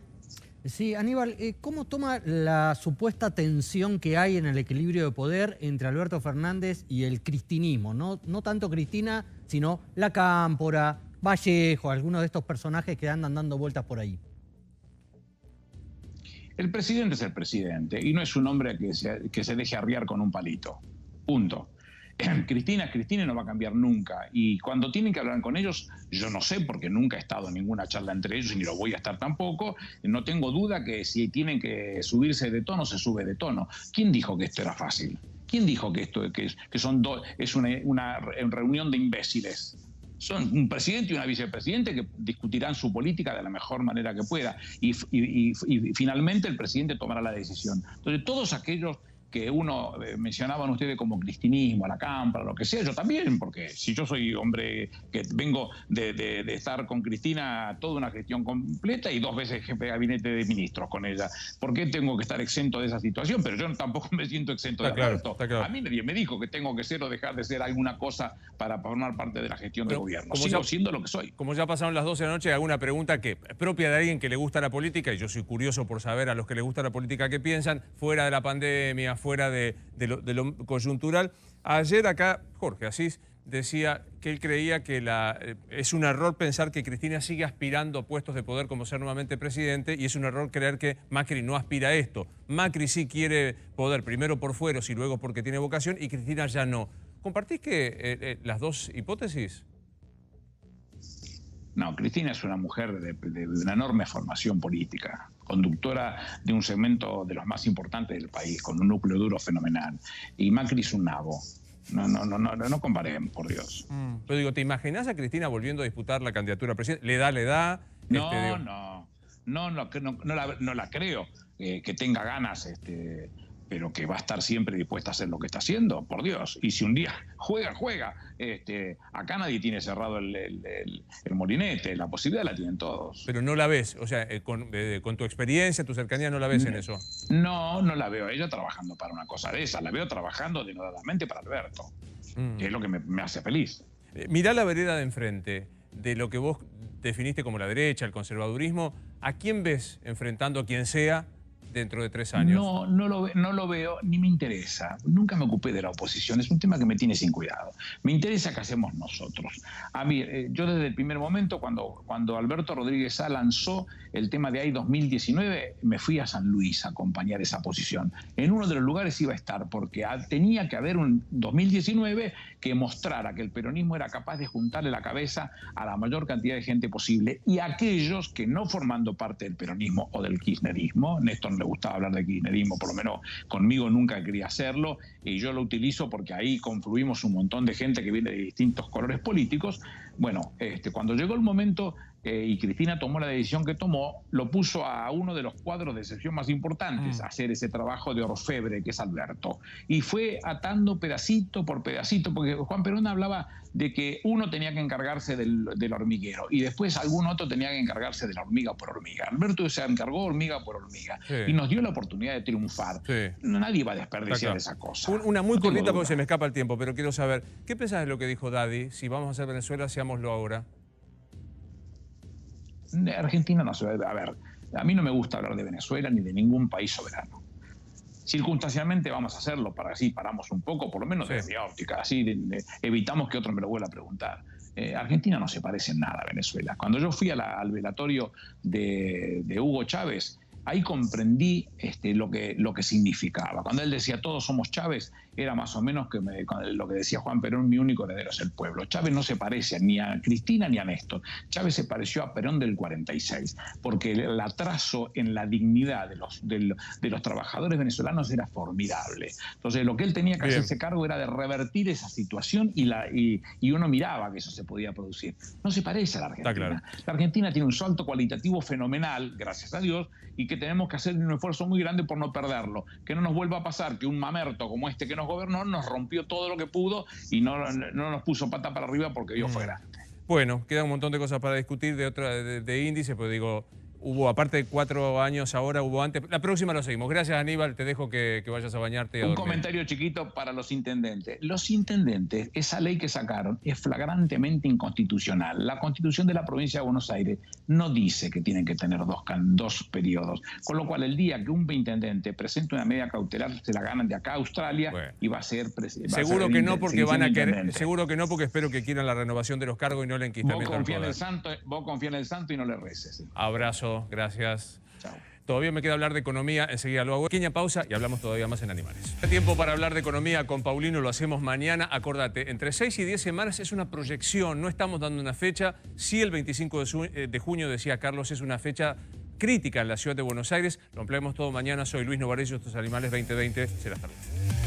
Sí, Aníbal, ¿cómo toma la supuesta tensión que hay en el equilibrio de poder entre Alberto Fernández y el cristinismo? No tanto Cristina, sino la Cámpora, Vallejo, algunos de estos personajes que andan dando vueltas por ahí. El presidente es el presidente y no es un hombre que se deje arriar con un palito. Punto. Cristina no va a cambiar nunca. Y cuando tienen que hablar con ellos, yo no sé, porque nunca he estado en ninguna charla entre ellos y ni lo voy a estar tampoco. No tengo duda que si tienen que subirse de tono, se sube de tono. ¿Quién dijo que esto era fácil? ¿Quién dijo que esto es una reunión de imbéciles? Son un presidente y una vicepresidente que discutirán su política de la mejor manera que pueda. Y finalmente el presidente tomará la decisión. Entonces, todos aquellos que mencionaban ustedes como cristinismo, la Cámpora, lo que sea, yo también, porque si yo soy hombre que vengo de estar con Cristina toda una gestión completa y 2 veces jefe de gabinete de ministros con ella, ¿por qué tengo que estar exento de esa situación? Pero yo tampoco me siento exento de Alberto. Claro. A mí nadie me dijo que tengo que ser o dejar de ser alguna cosa para formar parte de la gestión de gobierno. Sigo siendo lo que soy. Como ya pasaron las 12 de la noche, alguna pregunta que propia de alguien que le gusta la política, y yo soy curioso por saber a los que les gusta la política qué piensan, fuera de la pandemia, fuera de lo coyuntural. Ayer acá Jorge Asís decía que él creía que es un error pensar que Cristina sigue aspirando a puestos de poder como ser nuevamente presidente, y es un error creer que Macri no aspira a esto. Macri sí quiere poder, primero por fueros y luego porque tiene vocación, y Cristina ya no. ¿Compartís las dos hipótesis? No, Cristina es una mujer de una enorme formación política, conductora de un segmento de los más importantes del país, con un núcleo duro fenomenal. Y Macri es un nabo. No comparemos, por Dios. Pero digo, ¿te imaginás a Cristina volviendo a disputar la candidatura a presidente? ¿Le da? No la creo que tenga ganas, pero que va a estar siempre dispuesta a hacer lo que está haciendo, por Dios. Y si un día juega. Acá nadie tiene cerrado el molinete, la posibilidad la tienen todos. Pero no la ves, o sea, con tu experiencia, tu cercanía, ¿no la ves en eso? No la veo a ella trabajando para una cosa de esa, la veo trabajando denodadamente para Alberto, que es lo que me hace feliz. Mirá la vereda de enfrente, de lo que vos definiste como la derecha, el conservadurismo. ¿A quién ves enfrentando a quien sea dentro de 3 años? No lo veo, ni me interesa. Nunca me ocupé de la oposición, es un tema que me tiene sin cuidado. Me interesa qué hacemos nosotros. A mí, yo desde el primer momento, cuando Alberto Rodríguez Sá lanzó el tema de ahí 2019, me fui a San Luis a acompañar esa posición. En uno de los lugares iba a estar, porque tenía que haber un 2019 que mostrara que el peronismo era capaz de juntarle la cabeza a la mayor cantidad de gente posible, y aquellos que no formando parte del peronismo o del kirchnerismo, Néstor no le gustaba hablar de kirchnerismo, por lo menos conmigo nunca quería hacerlo, y yo lo utilizo porque ahí confluimos un montón de gente que viene de distintos colores políticos. Bueno, cuando llegó el momento y Cristina tomó la decisión que tomó, lo puso a uno de los cuadros de excepción más importantes a hacer ese trabajo de orfebre que es Alberto. Y fue atando pedacito por pedacito, porque Juan Perón hablaba de que uno tenía que encargarse del hormiguero y después algún otro tenía que encargarse de la hormiga por hormiga. Alberto se encargó hormiga por hormiga y nos dio la oportunidad de triunfar. Nadie va a desperdiciar esa cosa. Una muy cortita porque se me escapa el tiempo, pero quiero saber, ¿qué pensás de lo que dijo Daddy? Si vamos a hacer Venezuela, seámoslo ahora. Argentina no se va a ver. A mí no me gusta hablar de Venezuela ni de ningún país soberano. Circunstancialmente vamos a hacerlo para así paramos un poco, por lo menos desde mi óptica, así evitamos que otro me lo vuelva a preguntar. Argentina no se parece en nada a Venezuela. Cuando yo fui al velatorio de Hugo Chávez, ahí comprendí lo que significaba. Cuando él decía todos somos Chávez, era más o menos lo que decía Juan Perón, mi único heredero es el pueblo. Chávez no se parece ni a Cristina ni a Néstor. Chávez se pareció a Perón del 46, porque el atraso en la dignidad de los trabajadores venezolanos era formidable. Entonces lo que él tenía que hacerse cargo era de revertir esa situación y uno miraba que eso se podía producir. No se parece a la Argentina. Claro. La Argentina tiene un salto cualitativo fenomenal, gracias a Dios, y que tenemos que hacer un esfuerzo muy grande por no perderlo. Que no nos vuelva a pasar que un mamerto como este que nos gobernó nos rompió todo lo que pudo y no nos puso pata para arriba porque Dios fue grande. Bueno, queda un montón de cosas para discutir de índice, pero digo, hubo, aparte de 4 años ahora, hubo antes. La próxima lo seguimos. Gracias, Aníbal. Te dejo que vayas a bañarte y a dormir. Un comentario chiquito para los intendentes. Los intendentes, esa ley que sacaron es flagrantemente inconstitucional. La Constitución de la provincia de Buenos Aires no dice que tienen que tener dos periodos. Con lo cual, el día que un intendente presente una medida cautelar, se la ganan de acá a Australia y va a ser presidente. Seguro que no, porque van a querer. Seguro que no, porque espero que quieran la renovación de los cargos y no el enquistamiento del poder. Vos confía en el santo y no le reces. Abrazo. Gracias. Chao. Todavía me queda hablar de economía, enseguida lo hago. Pequeña pausa y hablamos todavía más en Animales. Tiempo para hablar de economía con Paulino, lo hacemos mañana. Acordate, entre 6 y 10 semanas es una proyección, no estamos dando una fecha. Sí, el 25 de junio, decía Carlos, es una fecha crítica en la ciudad de Buenos Aires. Lo empleamos todo mañana. Soy Luis Novarecio, estos Animales 2020. Será hasta luego.